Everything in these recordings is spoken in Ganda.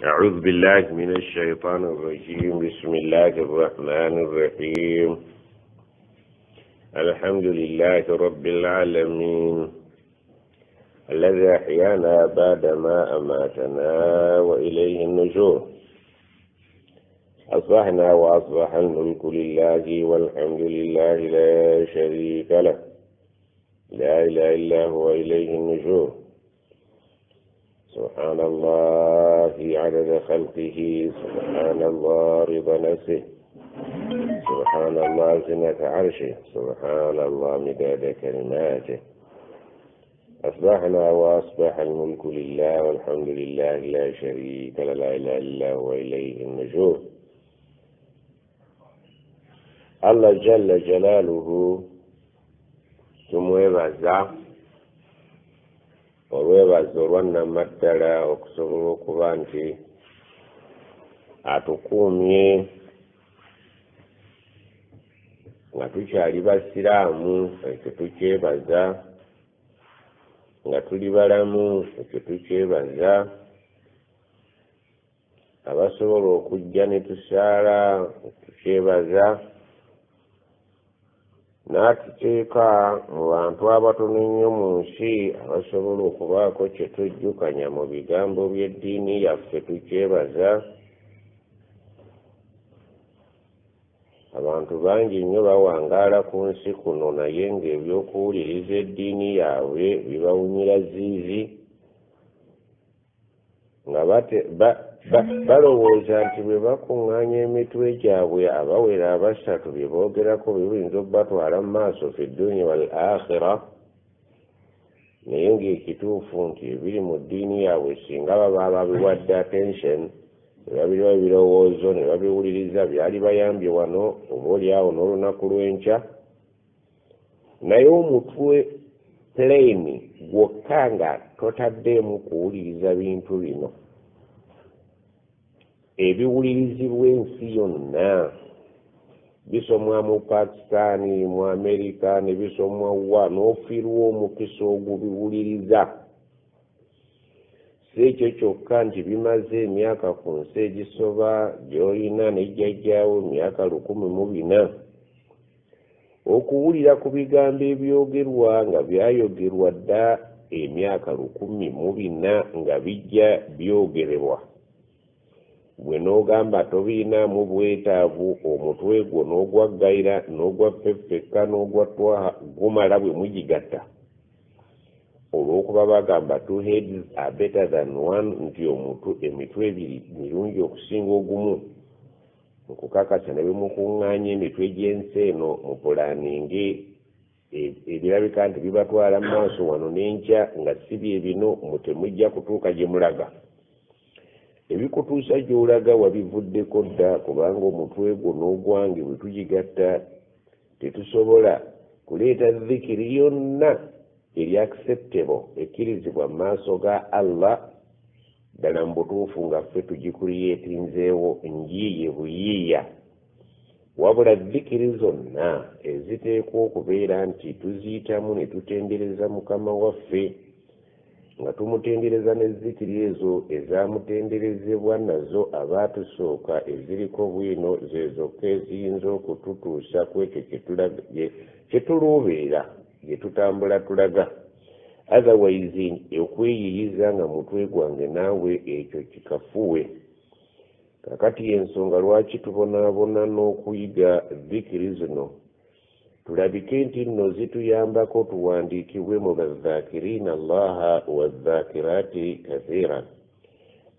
أعوذ بالله من الشيطان الرجيم. بسم الله الرحمن الرحيم. الحمد لله رب العالمين الذي أحيانا بعدما أماتنا وإليه النشور. أصبحنا وأصبح الملك لله والحمد لله لا شريك له لا إله إلا هو إليه النشور. سبحان الله عدد خلقه، سبحان الله رضا نفسه، سبحان الله زنة عرشه، سبحان الله مداد كلماته. أصبحنا وأصبح الملك لله والحمد لله لا شريك له لا إله إلا هو إليه النشور. الله جل جلاله tumwebaza olwebaza olwannama ddala okusobola okuba nti atukuumye nga tukyali basiraamu, ekyo tukyebaza. Nga tuli balamu, ekyo tukyebaza. Abasobola okujja ne tusaala, tukyebaza. N'atuteeka mu bantu abatono ennyo mu nsi abasobola okubaako kye tujjukanya mu bigambo by'eddiini yaffe, tukyebaza. Abantu bangi nnyo bawangaala ku nsi kuno, naye ng'ebyokuwuliriza eddiini yaabwe bibawunyira ziizi, nga balowooza nti bwe bakuŋŋaanya emitwe gyabwe abawera abasatu bye boogerako biyinza okubatwala mu maaso fi dunya wal akhira, naye ng'ekituufu nti ebiri mu ddiini yaabwe singa baba babiwadde attention, ne babiriwa ebirowoozo ne babiwuliriza, byali bayambye wano obaolyawo n'olunaku lw'enkya. Naye omutwe plain gwokka nga totaddeemu kuwuliriza bintu bino ebiwulirizibwa ensi yonna, bisomwa mu Pakistan, mu Amerika, ne bisomwa wa n'ofiirwa omukisa ogubiwuliriza. Si ekyo kyokka nti bimaze emyaka ku nsi egisoba gy'olina n'ejjajjaawo emyaka 1400 okuwulira ku bigambo ebyogerwa nga byayogerwa dda emyaka 1400 nga bijja byogerebwa. Bwe n'ogamba tobiinaamu bwetaavu, omutwe gwo n'ogwaggayira n'ogwaffeffekka n'ogwatwaha gumala bwe mugigatta, olw'okuba bagamba two heads are better than one, nti emitwe ebiri mirungi okusinga ogumu. Mu kukakasa ne bemukuŋŋaanya emitwe gy'ensi eno mu pulaaningi ebirabika nti bibatwala mu maaso wano n'enkya nga si bye bino, mutemujja kutuuka gye mulaga. Ebikutuusa gy'olaga wabivuddeko dda, kubanga omutwe gwo n'ogwange bwe tugigatta tetusobola kuleeta zikiri yonna eri acceptable, ekkirizibwa mu maaso ga Allah ddala mu butuufu nga ffe tugikuriyetinzeewo njiiye buyiiya. Wabula zikiri zonna eziteekwa okubeera nti tuziyitamu ne tutendereza Mukama waffe, nga tumutendereza n'ezzikiri ezo ezamutenderezebwa nazo abaatusooka eziriko bwino, ze zokka eziyinza okututuusa ku ekyo kye tuluubeera, gye tutambula tulaga. Otherwise okweyiyiza nga mutwe gwange naawe ekyo kikafuwe. Kakati ensonga lwaki tubonaabona n'okuyiga zikiri zino, tulabike nti nno zituyambako tuwandiikibwe mu bazzakiriina Allaha wa zzakiraati kathiran.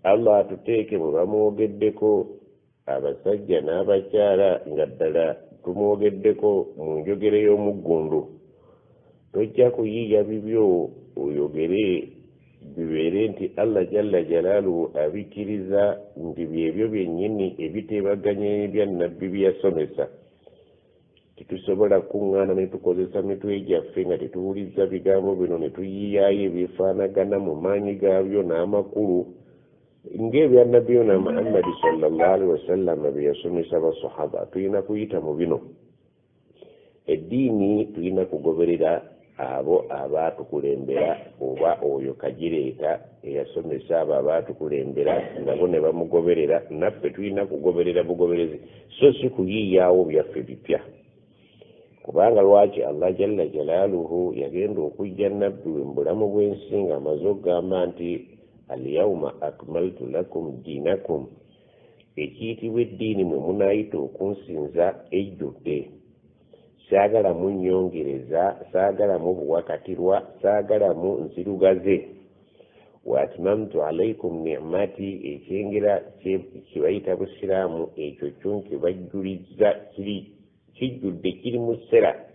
Allah atuteeke bwe bamwogeddeko, abasajja n'abakyala, nga ddala tumwogeddeko mu njogere y'omuggundu. Tojja kuyiiya bibyo oyogere bibeere nti Allah jalla jalaaluhu abikkiriza nti byebyo byennyini ebiteebaganya ebya nnabbi bye yasomesa. Tetusobola kuŋŋaana ne tukozesa mitwe gyaffe nga tetuwuliriza bigambo bino ne tuyiiyaayo ebyefaanagana mu maanyi gaabyo n'amakulu ng'ebya nabiyuna Muhammadi sallallahu alaihi wasallam bye yasomesa basahaba. Tulina kuyita mu bino. Eddiini tulina kugoberera abo abaatukulembera oba oyo kagireeta eyasomesa abo abaatukulembera nabo ne bamugoberera, naffe tulina kugoberera bugoberezi so si kuyiiyaawo byaffe bipya. Kubanga lwaki Allah jalla jalaaluhu yagenda okujja nabbi we mu bulamu bw'ensi ng'amaze okugamba nti alyawma akmaltu lakum diinakum, ekiyitibwa eddiini mwe munaayita okunsinza ejjudde. Saagalamu nnyongereza, saagalamu buwakatirwa, saagalamu nzirugaze. Wa atmamtu alaykum ni'mati, ekyengera kibayita busiraamu ekyo kyo nkibajjuliza kijjudde kiri mu ssera.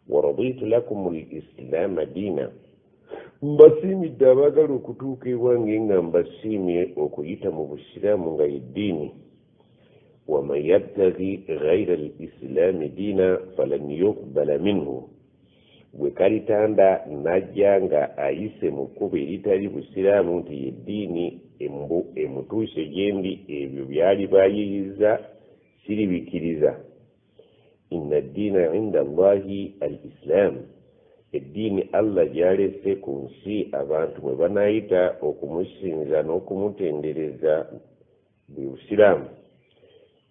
Wa raditu lakum al-islaama diina, mbasiimidde abaagala okutuuka ewange nga mbasiimye okuyita mu busiraamu nga yeddiini. ومن يبتغي غير الإسلام دينا فلن يقبل منه. Bwekalitanda najja nga ayise mu kkubo eritali busiraamu nti yeddiini emutuuse gyendi, ebyo byali bayiyiza siribikiriza. Inna ddiina inda Allahi al-Islam, eddiini Allah gy'alese ku nsi abantu mwe banaayita okumusinza n'okumutendereza bwe busiraamu.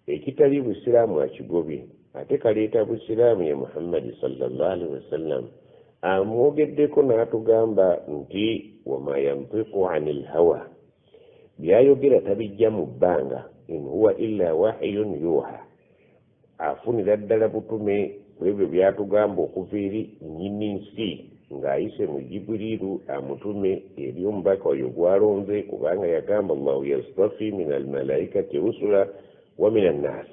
Ekitali busiraamu akigobye, ate kaleeta busiraamu ye Muhammadi sallallahu alaihi wasallam. Amwogeddeko n'atugamba nti wama yantiqu anil hawa, byayogera tabijja mu bbanga, in huwa illa wahyun yuha. Afunira ddala butume ku ebyo byatugamba okuva eri nnyini nsi ng'ayise mu Jibuliiru amutume eri omubaka oyo gw'alonze, kubanga yagamba Allahu yastafi min almalaikati rusula wa minan nas.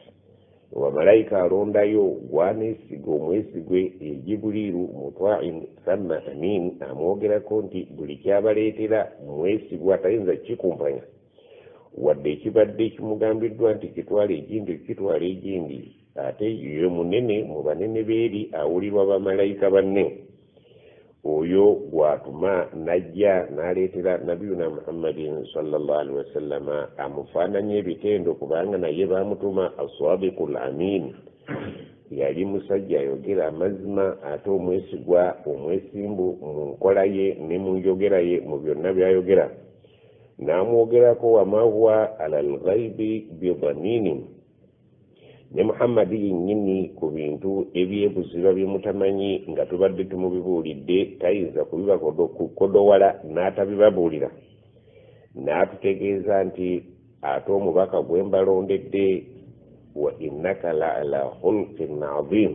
Wa malaika alondayo gwaneesiga omwesigwe Jibuliiru mutwa'in thamma amin, amwogerako nti buli kyabaleetera mwesigwa tayinza kikumpanya wadde ekibadde kimugambiddwa nti kitwala egindi kitwala egindi, ate ye munene mu banene beeri awulirwa bamalayika banne. Oyo gwatuma najja n'aleetera nabiyuna Muhammadin sallallahu alaihi wasallama amufaananya ebitendo, kubanga naye baamutuma as-sadiqul amin. Yali musajja ayogera amazima ate omwesigwa, omwesimbu mu nkola ye ne mu njogera ye, mu byonna by'ayogera. N'amwogerako wama huwa alal ghaibi bidhaninin, ne Muhammadi yennyini ku bintu ebyebuziba bye mutamanyi nga tubadde tumubibuulidde tayinza kubibakodowala n'atabibabuulira. N'atutegeeza nti ate omubaka gwe mbalondedde wa innaka la ala khulqin azim,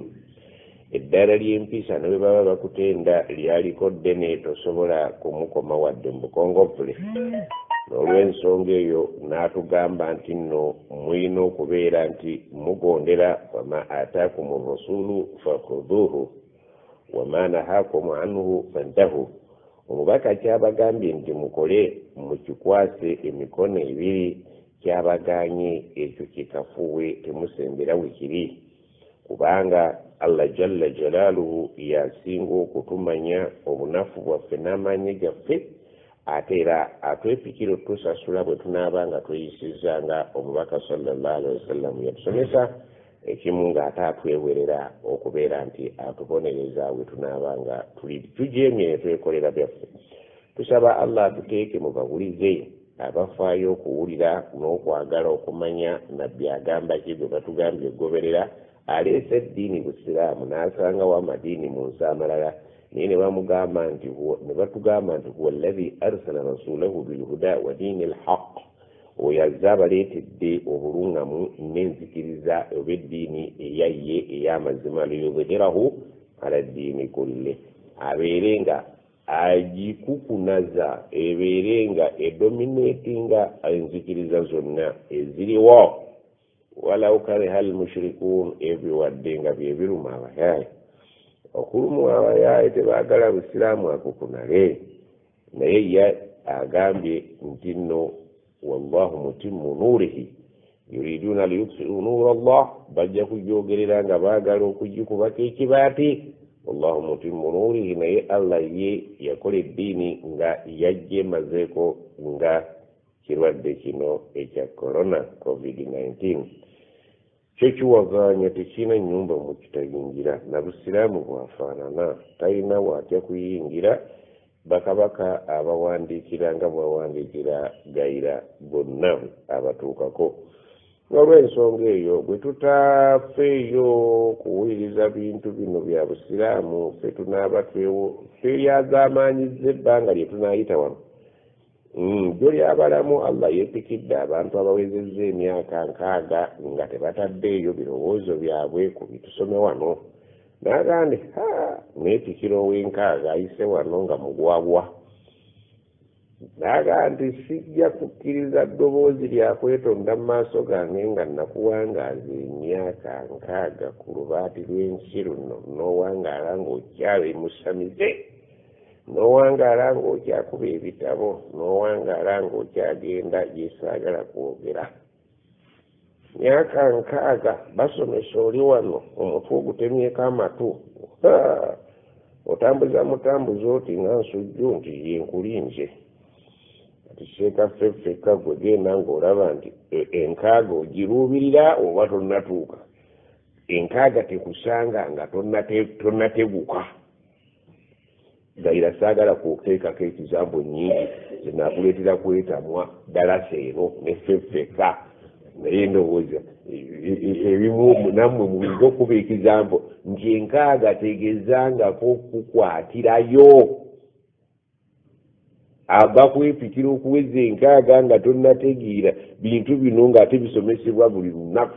eddaala ly'empisa ne bwe baba bakutenda lyaliko ddene tosobola kumukoma wadde mu bukongovule. N'olw'ensonga eyo n'atugamba nti nno mulina okubeera nti mugondera wama ataakum rasulu fakhuduhu wama nahakum anhu fantahu. Omubaka kyabagambye nti mukole mukikwase emikono ebiri, kyabaganye ekyo kikafuwe temusembera wekiri, kubanga Allah jalla jalaaluhu yasinga okutumanya obunafu bwaffe n'amaanyi gaffe, ate era atwepikira tusasula bwe tunaaba nga tweyisiza nga omubaka sallallahu alaihi wasallam yatusomesa, ekimu ng'ate atwewerera okubeera nti atubonereza bwe tunaaba nga tujeemye ne twekolera byaffe. Tusaba Allah atuteeke mu bawulize abafaayo okuwulira n'okwagala okumanya nabbi agamba ki bwe batugambye okugoberera. Aleese eddiini busiraamu n'asangawo amadiini mu nsi amalala, naye ne batugamba nti huwa alladhi arsala rasulahu bilhuda wa diini alhaq, oyo azze abaleetedde obulungamu n'enzikiriza oba eddiini eyayye ey'amazima, liyudhhirahu ala ddiini kulle, abeere nga agikukunaza, ebeere nga edominatinga enzikiriza zonna eziriwo, walau kariha almushrikuun, ebyo wadde nga bye biruma abayaaye. Okulumu abayaaye tebaagala busiraamu akukunale, naye ye agambye nti nno wallahu mutimmu nuurihi yuriduuna liyutfi'u nuura Allah, bajja kugyogerera nga baagala okugikubako ekibaati. Wallahu mutimmu nuurihi, naye Allah ye yakola eddiini nga yajja emazeeko nga kirwadde kino ekya corona covid-19. kyo kiwaganya tekirina nnyumba mu kitayingira na busiraamu bwafaanana talina waatya kuyingira bakabaka abawandiikira nga bwawandiikira gayira bonna abatuukako. Olw'ensonga eyo bwe tutafeeyo kuwuliriza bintu bino bya busiraamu ffe tunaaba tweyazaamanyiza ebbanga lye tunaayita wano lyo lyabalamu Allah yeepikidde abantu abawezezza emyaka 6 nga tebataddeeyo birowoozo byabwe ku bitusome wano n'agandi mwepikira ow'enkaaga ayise wano nga mugwagwa n'agandi sijja kukkiriza ddoboozi lyakwetonda mu maaso gange nga nakuwangaaza emyaka 6 ku lubaati lw'ensi luno n'owangaala ng'okyabemusamize n'owangaala ng'okyakuba ebitabo n'owangaala ng'okyagenda gyesaagala kwogera. Myaka 6 basomesa oli wano omutwe ogutemyeko amatu otambuza mutambuza oti nga nsujju nti yenkulinze ati seeka ffeffeka gwe genda ng'olaba nti 6 ogiruubirira oba tonnatuuka 6 tekusanga nga tonnateguka. Gayira saagala kuteekako ekizambo nnyingi zenakuleetera kwetamwa ddala seeno neffeffeka naye ndowooza ebimu nammwe mubize okuba ekizambo nti 6 tegezangako okukwatirayo aba kwepikira okuweza 6 nga tonnategeera bintu bino ng'ate bisomesebwa buli lunaku.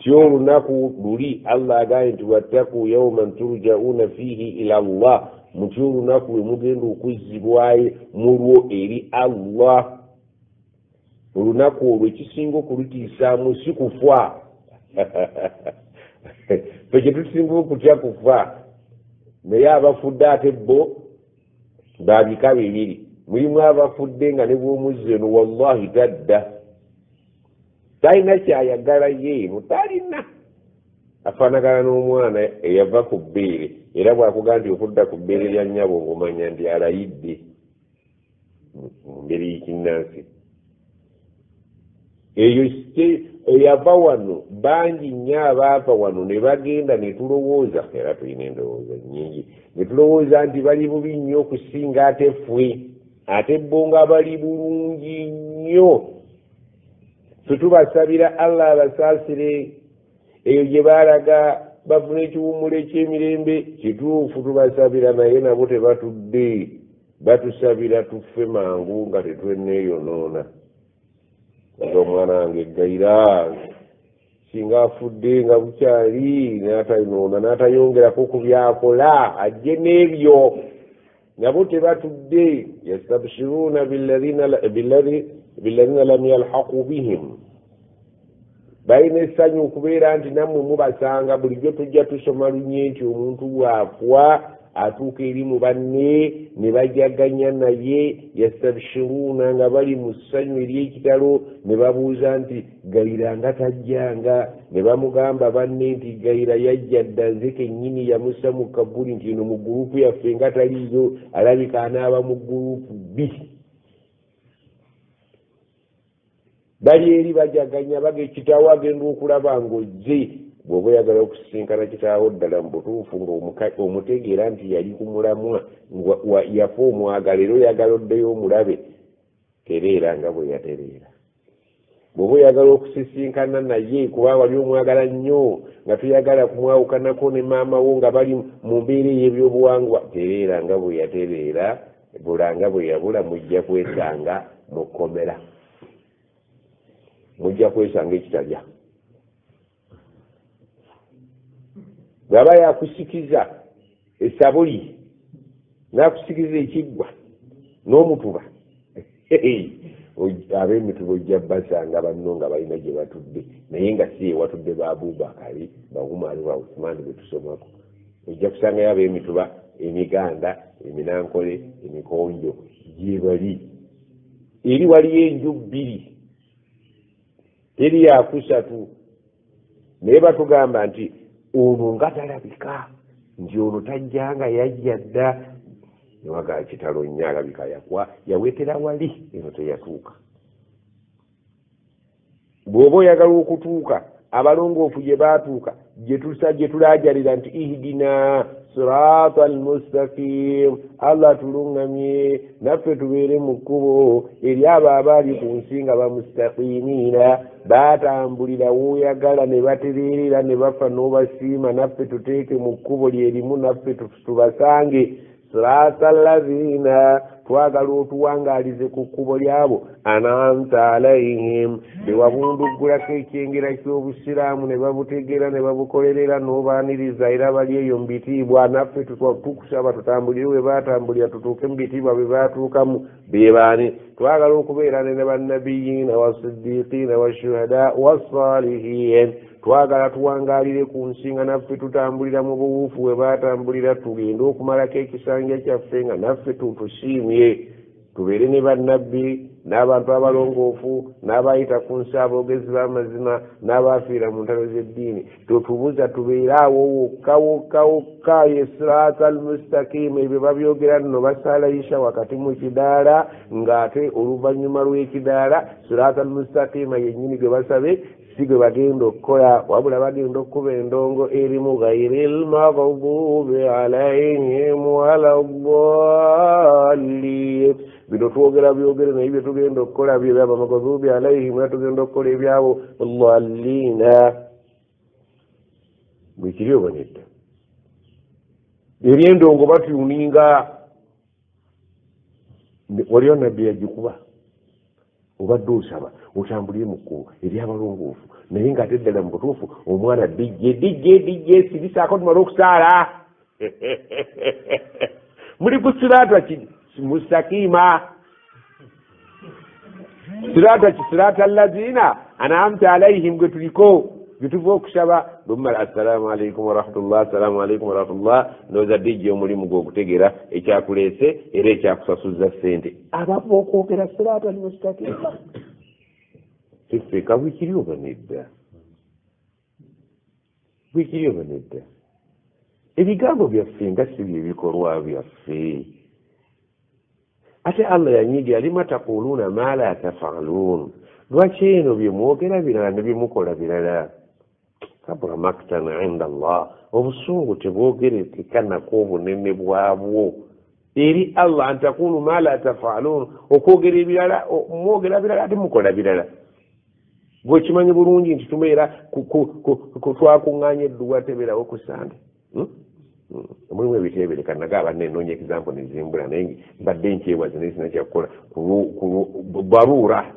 Tyo olunaku luli Allah agaye nti wattaku yawman turja'una fihi ila Allah, mutyo olunaku lwe mugenda okuzzibwayo mulwo eri Allah. Olunaku olwo ekisinga okulutiisaamu si kufa fe kye tusinga okutya kufa naye abafudde ate bo babika bibiri. Mulimu abafudde nga ne bw'omuzze eno wallahi tadda talina kyayagala ye mutalina afaanagana n'omwana eyava ku bbeere era bw'akugaa nti okudda ku bbeere lya nnyabo ng'omanya ndi alayidde mu mberi y'ikinnansi eyo eyava wano bangi nnyo abaava wano ne bagenda ne tulowooza era tulina endowooza nnyingi ne tulowooza nti bali bubi nnyo okusinga ate ffe ate bo nga bali bulungi nnyo. Tetubasabira Allah abasaasire eyo gye baalaga bafuna ekiwummulo eky'emirembe kituufu tubasabira naye nabo tebatudde batusabira tuffe mangu nga tetwenneeyonoona. Omwana wange Gayira singa afudde nga bukyali n'atayinoona n'atayongerako ku byakola ajje n'ebyo nabo tebatudde. Yastabshiruuna billadhina lam yalhaqu bihim, balina essanyu okubeera nti nammwe mubasanga bulijjo tujja tusoma lunye nti omuntu bw'afwa atuuka eri mu banne ne bajaganya naye. Yastabshiruuna nga bali mu ssanyu ery'ekitalo ne babuuza nti Gayira nga tajjanga, ne bamugamba banne nti Gayira yajja dda nze kennyini yamussa mu kabbuli nti eno mu gurupu yaffe nga taliiyo alabika anaaba mu gurupu B. Bali eri bajaganya baga ekitaawo agenda okulaba ng'ozze bw'oba oyagala okusisinkana kitaawo ddala mu butuufu ng'omutegeera nti yali ku mulamwa yafa omwagala era oyagala oddeyo omulabe tereera nga bwe yatereera. Bw'oba oyagala okusisinkana naye kuba wali omwagala nnyo nga toyagala kumwawukanako ne maama wo nga bali mu mbeera ey'ebyobuwangwa tereera nga bwe yatereera. Bulanga bwe yabula mujja kwesanga mu kkomera, mujja kwesanga ekitalya. Bw'aba yakusikiza esabuli n'akusikiza ekiggwa n'omutuba ab'emituba ojja basanga banno nga balina gye batudde naye nga si ewatudde ba Abubakari ba Umari ba Usmani be tusomako. Ojja kusangayo ab'emituba emiganda eminankole emikonjo gye bali. Eri waliyo enju 2 eri yakusatu naye batugamba nti ono nga talabika nti ono tajjanga yajja dda newaga kitalo nnyo alabika yawetera wali eno teyatuuka. bw'oba oyagala okutuuka abalongoofu gye baatuuka gye tulaajalira nti ihdina sirata almustaqim, allah tuluŋŋamye naffe tubeere mu kkubo eri abo abaali ku nsi nga bamustaqimiina baatambulira w'oyagala ne batereerera ne bafa n'obasiima, naffe tuteeke mu kkubo lyerimu naffe tubasange. sirata allazina, twagala otuwangaalize ku kkubo lyabo an'amta alayhim, bewabunduggulako ekyengera ky'obusiraamu ne babutegeera ne babukolerera n'obaaniriza era bali eyo mu bitiibwa, naffe tukusaba tutambulire we baatambulira tutuuke mu bitiibwa bye baatuukamu. beebaani twagala okubeera ne bannabiyiina wasiddiqiina washuhada wassalihin, twagala tuwangaalire ku nsi nga naffe tutambulira mu buwuufu we baatambulira, tugende okumalako ekisanja kyaffe nga naffe tusiimye, tubeere ne bannabbi n'abantu abalongoofu n'abayita ku nsi aboogezi b'amazima n'abaafiira mu ntalo z'eddiini. totubuza tubeere awo wokka sirata almustaqiim, ebyo babyogera nno basalayisha wakati mu kidaala ng'ate oluvannyuma lw'ekidaala sirata almustaqiima yennyini gwe basabe si gwe bagenda okukola, wabula bagenda okukuba endongo erimu ghayril maghdubi alayhim waladdallin. bino twogera byogere naye bye tugenda okukola byaba maghdubi alayhim, era tugenda okukola ebyabo dallina. bwekiri oba nedda eri endongo batuuninga, waliyo nabbi yagikuba obadde osaba otambulire mu kkubo eri abalongoofu naye ng'ate ddala mu butuufu omwana dijje sibisaako tumale okusaala muli ku sirata mustaqiima, sirata allazina an'amta alayhim gwe tuliko gye tuva okusaba bwemumala assalamu alaikum warahmatullah assalamu alaikum warahmatullah ndowooza dijje omulimu gw'okutegeera ekyakuleese era ekyakusasuza ssente abava okwogera sirata almustaqiima. effeka bwekiri oba nedda, bwekiri oba nedda. ebigambo byaffe nga si byebikolwa byaffe. ate allah yanyiigira lima taquluuna ma la tafaaluun, lwaki eno bye mwogera birala ne byemukola birala. kabura maktan inda allah, obusungu tebwogerekeka nako obunene bwabwo eri allah antakulu ma la tafaaluun, okwogera ebirala mwogera birala ate mukola birala. gwekimanyi bulungi nti tumeera twakuŋŋaanya edduwa tebeerawo ku sande. mulimu ebiteebereka nagaba nenoonya example nezimbula naye mbadde nkyewaze naye sina kyakukola baruura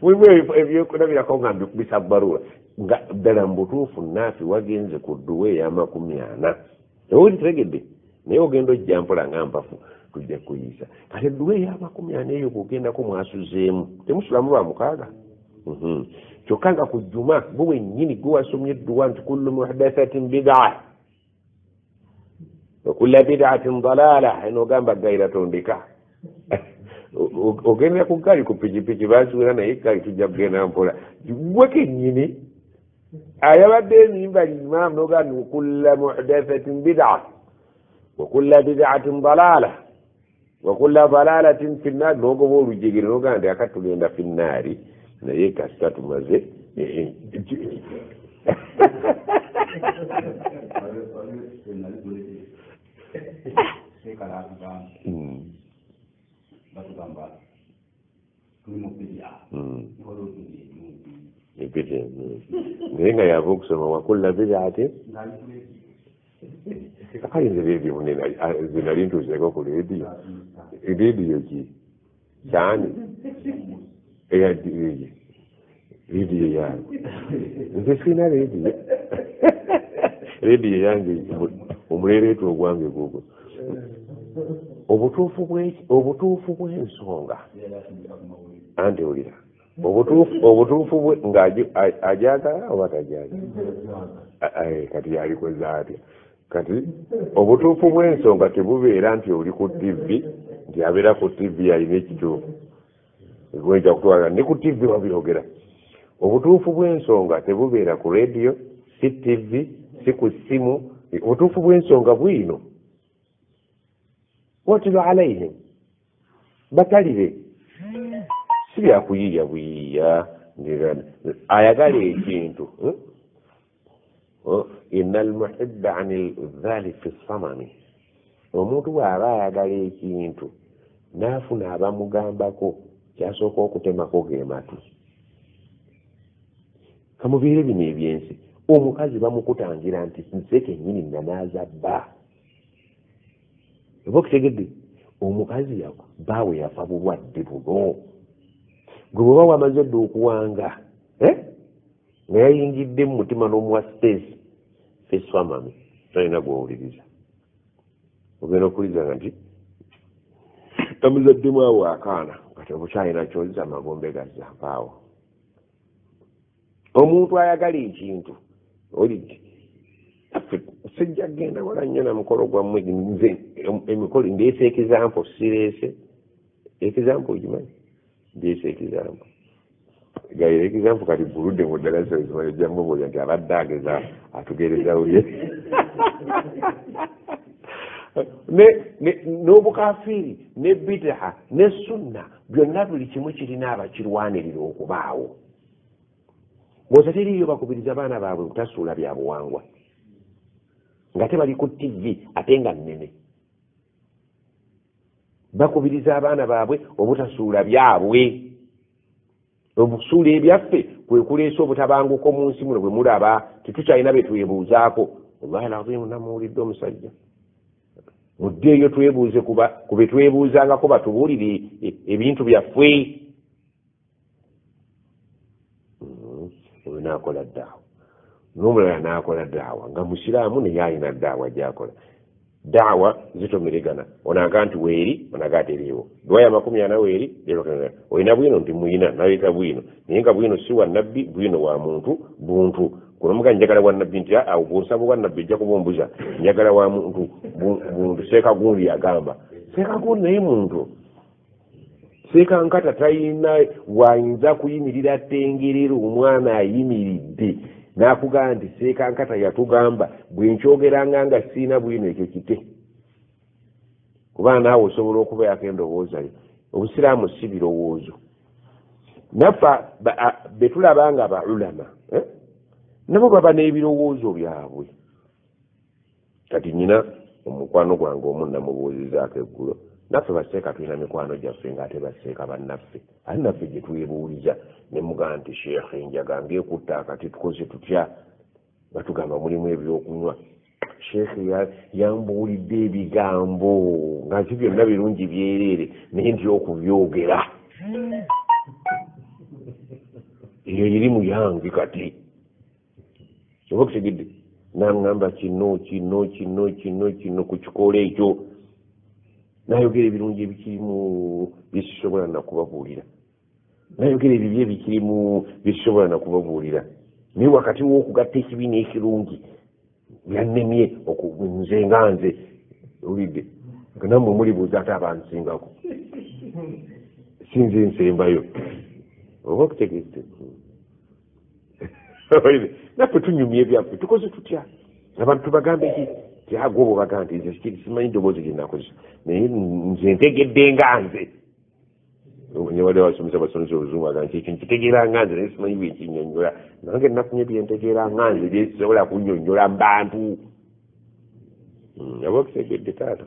mulimu ebyokulabirako nga mbikubisa baruura nga ddala mu butuufu naafi wagenze ku dduwa eya40 ewe ntegedde naye ogenda ojja mpola nga mpafu tujja kuyisa kale edduwa eya40 eyo kugendako mwasuzeemu temusulamu lwa 6. kyokka nga ku jjuma bwe wennyini gwe wasomye edduwa nti kullu muhdathatin bid'a wa kullu bid'atin dalaala, enogamba gayira tondeka ogendera ku gali ku pikipiki basuula naye kali tujja kugenda mpola gwe kennyini ayabadde enimba limaamu nogamba wa kullu muhdathatin bid'a wa kullu bid'atin dalaala wa kullu dalaalatin fi nnaar, nogoba olujegere nogamba nti akati tugenda fi nnaari naye kasita tumaze naye nga yava okusoma wakulla bid'atin akayinza reediyo munene zinali ntuuseko ku reediyo ki kyani reediyo yange nze sina reediyo reediyo yange omuleereetu ogwange gugo. obutuufu bw'ensonga anti olira obutuufu bwe ng'ajagala oba tajagala kati yalikoze atya kati obutuufu bw'ensonga tebubeera nti oli ku tv nti abeera ku tv alina ekituufu gwenja kutwala ne ku tv wabyogera. obutuufu bw'ensonga tebubeera ku radio si tv si ku simu. obutuufu bw'ensonga bwino watulu alayhim batalire si byakuyiiya buyiiya ayagala ekintu inna almuhibba ani dhali fi samami omuntu bw'aba ayagala ekintu n'afuna abamugambako kyasooka okutemako ge matu kamubiire bino ebyensi omukazi bamukutangira nti nze kennyini nanaaza bba oba okutegedde omukazi yako baawe yafa bulwadde buno gwe bw'oba wamaze dde okuwanga nga yayingidde mu mutima n'omuwa space feswamami talina gwowuliriza ogenda okuwuliriza nti tamuzaddemu awo akaana kati obukyalina kyoliza amagombe gazampaawo omuntu ayagala ekintu olidde sijja genda wala nnyo na mukolo gwammwe nze emikolo ndeese ekizampo sireese ekizampo ogimanyi ndeese ekizampo gaire ekizampo kati buludde mu ddala ojjamu buli nti abadde ageza atugerezawoye n'obukafiiri ne bidaha ne sunna byonna buli kimu kirina abakirwanirira okubaawo bwoza teriyo bakubiriza abaana baabwe butasuula bya buwangwa nga tebali ku tv ate nga nnene bakubiriza abaana baabwe obutasuula byabwe obusuula ebyaffe kwe kuleesa obutabanguko mu nsi muno bwe mulaba tetukyalina betwebuuzaako wallahi lazimu namuwulidde omusajja muddeeyo twebuuze ku betwebuuzangako batubuulire ebintu byaffe oyo naakola ddaawa n'omulala naakola ddaawa nga musiraamu naye alina ddaawa gyakola ddaawa zitomeragana onaga nti weeri onaga teriiwo dwaya 40 weeri olina bwino nti muyina naleeta bwino naye nga bwino si wa nabbi bwino wa muntu buntu kuno muga njagala wa nabbi nti awo bwonsaba wa nabbi ejja kubombuza njagala wa muntu buntu seeka gundi agamba seeka gundi naye muntu seeka nkata talina wayinza kuyimirira tengerero omwana ayimiridde n'akugamba nti seeka nkata yatugamba bwe nkyogeranga nga siina bwino ekyo kite kuba naawe osobola okubeerako endowoozayo obusiraamu si birowoozo naffe betulaba nga baulama nabo baba n'ebirowoozo byabwe kati nyina omukwano gwange omu namubuuzizaako eggulo naffe baseeka tulina mikwano gyaffe ngaate baseeka bannaffe ali naffe gye twebuuliza ne mugamba nti sheekhe njaga ng'ekutta akati tukoze tutya batugamba mulimu ebyokunywa sheekhe yambuulidde ebigambo nga nti byonna birungi byereere naye nti okubyogera eyo irimu yange kati oba okutegedde naŋŋamba kino ku kikola ekyo nayogera ebirungi ebikirimu byekisobola nakubabuulira nayogera ebibi ebikirimu byekisobola nakubabuulira naye wakati w'okugatta ekibi n'ekirungi byannemye nze nga nze olidde nammwe mulibuuza ate abansingako sinze nsembayo oba okutegedde naffe tunyumya ebyaffe tukoze tutya abantu tubagambe ki tiagwobo bagamba nti nze simanyi ddoboozi lyenakozesa naye nze ntegedde nga nze newali wasomesa basomesa oluzungu aga nti ekyo nkitegeera nga nze naye simanyi byenkinyonnyola nange nafunye byentegeera nga nze byesobola kunnyonnyola mu bantu aba okutegedde taata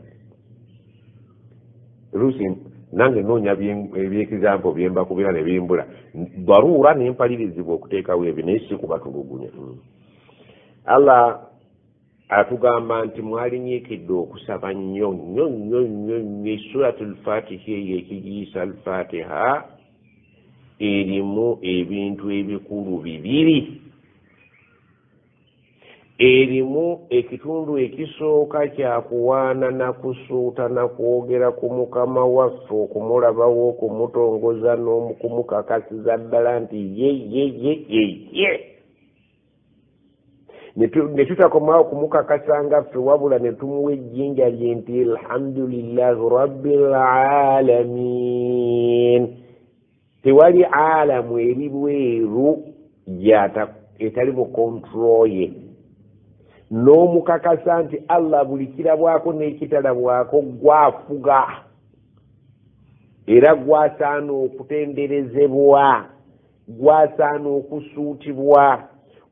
luusi nange noonya ebyekizampo byembakubira ne bimbula baruura nempalirizibwa okuteekawo ebyo naye si kubatulugunya allah atugamba nti mwalinyiikidde okusaba nnyo suratu al-fatiha eyo ekigiisa al-fatiha erimu ebintu ebikulu bibiri erimu ekitundu ekisooka kyakuwaana nakusuuta nakwogera ku mukama waffe okumulabawo okumutongoza n'okumukakasiza ddala nti ye ne tutakomawo kumukakasanga ffe wabula ne tumuwa ejjinja lye nti alhamdulillahi rabbil alamin tewali alamu eri bweru etali mu kontrol ye n'omukakasa nti allah buli kirabwako n'ekitalabwako gwafuga era gwasaana okutenderezebwa gwasaana okusuutibwa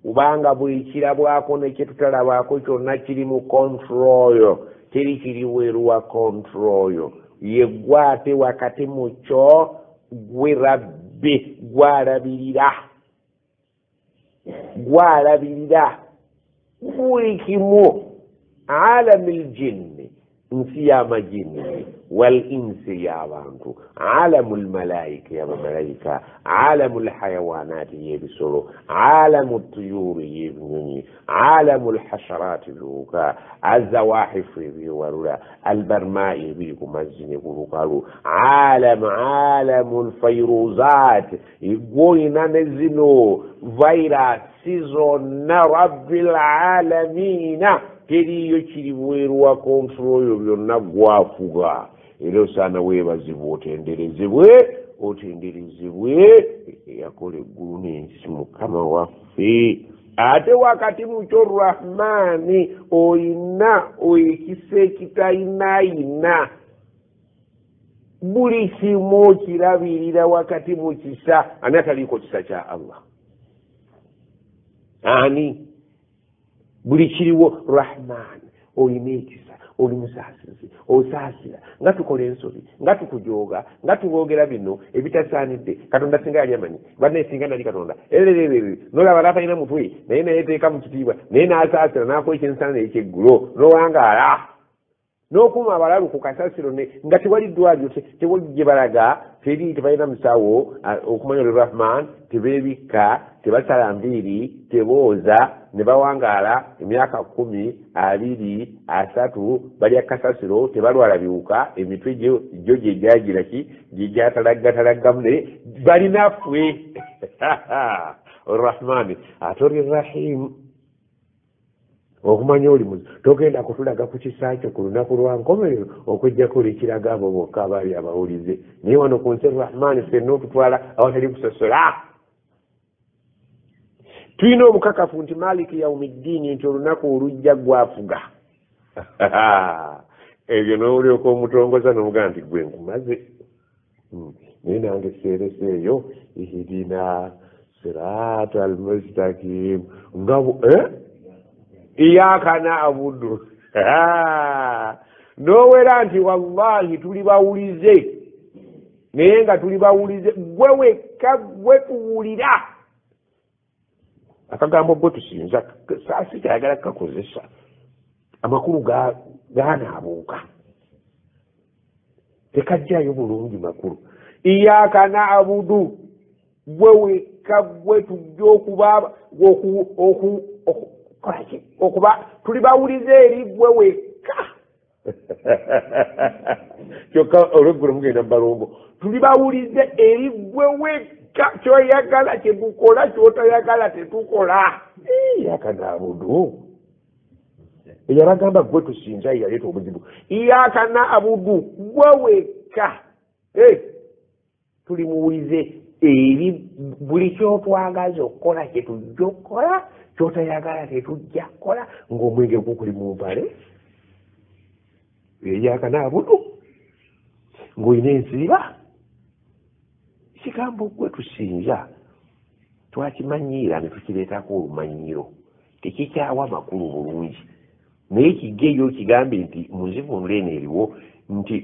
kubanga buli kirabwako nekyetutalabako kyonna kiri mu control teri kiri weeru wa control ye gwate wakati mu kyo gwe rabbi gwalabirira buli kimu alamil jinni nsi y'amajinni wal insi y'abantu alamul malaika y'abamalayika alamul hayawanati y'ebisolo alamul tuyuri y'ebinyonyi alamul hasharati biwuka azawahifu ebyewalula albarmai ebiri ku mazzi ne ku lukalu alamul fairuzat igwoyina ne zino vairasi zonna rabbil alamina teriyo kiri bweru wa kontrol oyo byonna gwafuga era osaana weebazibwa otenderezebwe eyakola eggulu n'ensi mukama waffe ate wakati mu kyo rahmani oyina ekisa ekitayinayina buli kimu okirabirira wakati mu kisa ani ataliiko kisa kya Allah ani buli kiriwo rahman oyina ekisa oli musaasizi osaasira nga tukola ensobi nga tukujooga nga tuboogera bino ebitasaanidde katonda singa yali amanyi banne singa nali katonda nolaba natalina mutwe naye nayeteeka mu kitiibwa naye n'asaasira n'akola ekyensaana ekyeggulo n'owangaala n'okuma abalalu ku kasasiro nga tewali ddwaliro tewali gye balaga teri tebalina musawo okumanya oli rahman tebeebikka tebasala nviiri tebooza ne bawangaala emyaka 10, 20, 30 balya kasasiro tebalwala biwuka emitwe gyo gyegiraki gyegyatalaggatalaggamu naye balinaffe orahmani ate oli rahim okumanya oli muzi togenda kutulaga ku kisa kyo ku lunaku lwa nkomerero okujjako olekiraga abo bokka abaali abawulize naye wano ku nsi rahmani ffenna otutwala awatali kusosola tulina obukakafu nti maliki yaumiddiini nti olunaku olujja gwafuga ebyo n'olyoka omutongoza n'omugaa nti gwe nkumaze naye nange seereseeyo ihdina sirata almustakim ngabo iyaka na'budu nowera nti wallahi tuli bawulize naye nga tuli bawulize gwe wekka gwe tuwulira akagambo gwe tusinza saasi kyayagala kakozesa amakulu ganaabuuka tekajjayo bulungi makulu iyaka na'budu gwe wekka gwe tujja okuba tuli bawulize eri gwe wekka kyokka olweggulo mugenda mubalombo tuli bawulize eri gwe wekka kyoyagala kyetukola kyotayagala tetukola iyaka na'budu eyabagamba gwe tusinza yaleeta obuzibu iyaka na'budu gwe wekka tuli muwulize eri buli kyotwagaza okukola kyetujja okukola kyotayagala tetujja kukola ng'omwenge gukuli mu mpale iyaka na'budu ng'olina ensiiba ekigambo gwe tusinza twakimanyiira ne tukireetako olumanyiro tekikyawa makulu bulungi naye kigeyo kigambe nti muzivunula eno eriwo nti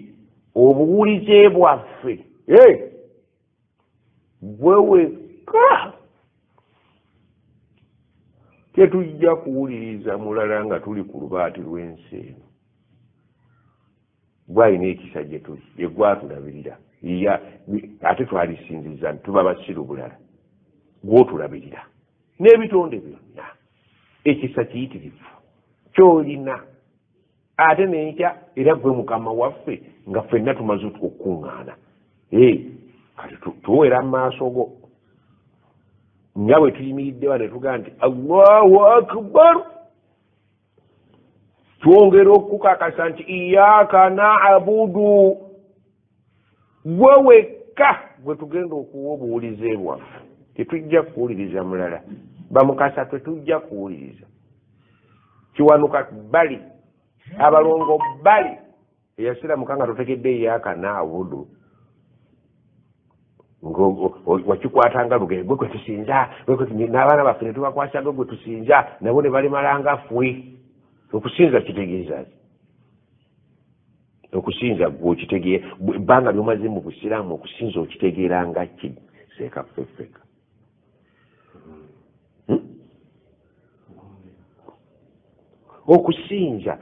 obuwulize bwaffe gwe wekka tetujja kuwuliriza mulala nga tuli ku lubaati lw'ensi eno gwalina ekisa gye tuli yegwatulabirira ate twalisinziza tuba basiru bulala gwotulabirira n'ebitonde byonna ekisa kiyitirivu kyolina ate nenkya era gwe mukama waffe nga ffenna tumaze okukuŋŋaana kati tuwera mu maaso go nga bwe tuyimiriddewa ne tugaa nti allahu akbar twongera okukakasa nti iyaka na'budu gwe wekka gwe tugenda okuwa obuwulize bwaffe tetujja kuwuliriza mulala bamukasa tetujja kuwuliriza kiwanuka bali abalongo bali eyasiramuka nga tutegedde iyaka na'budu wakikwatanga luge gwe tusinza n'abaana baffe ne tubakwasanga gwe tusinza nabo ne balemalanga ffe okusinza kitegeeza okusinza gwokitegeera ebbanga lyomaze mu busiraamu okusinza okitegeeranga ki seeka ffeffeka okusinza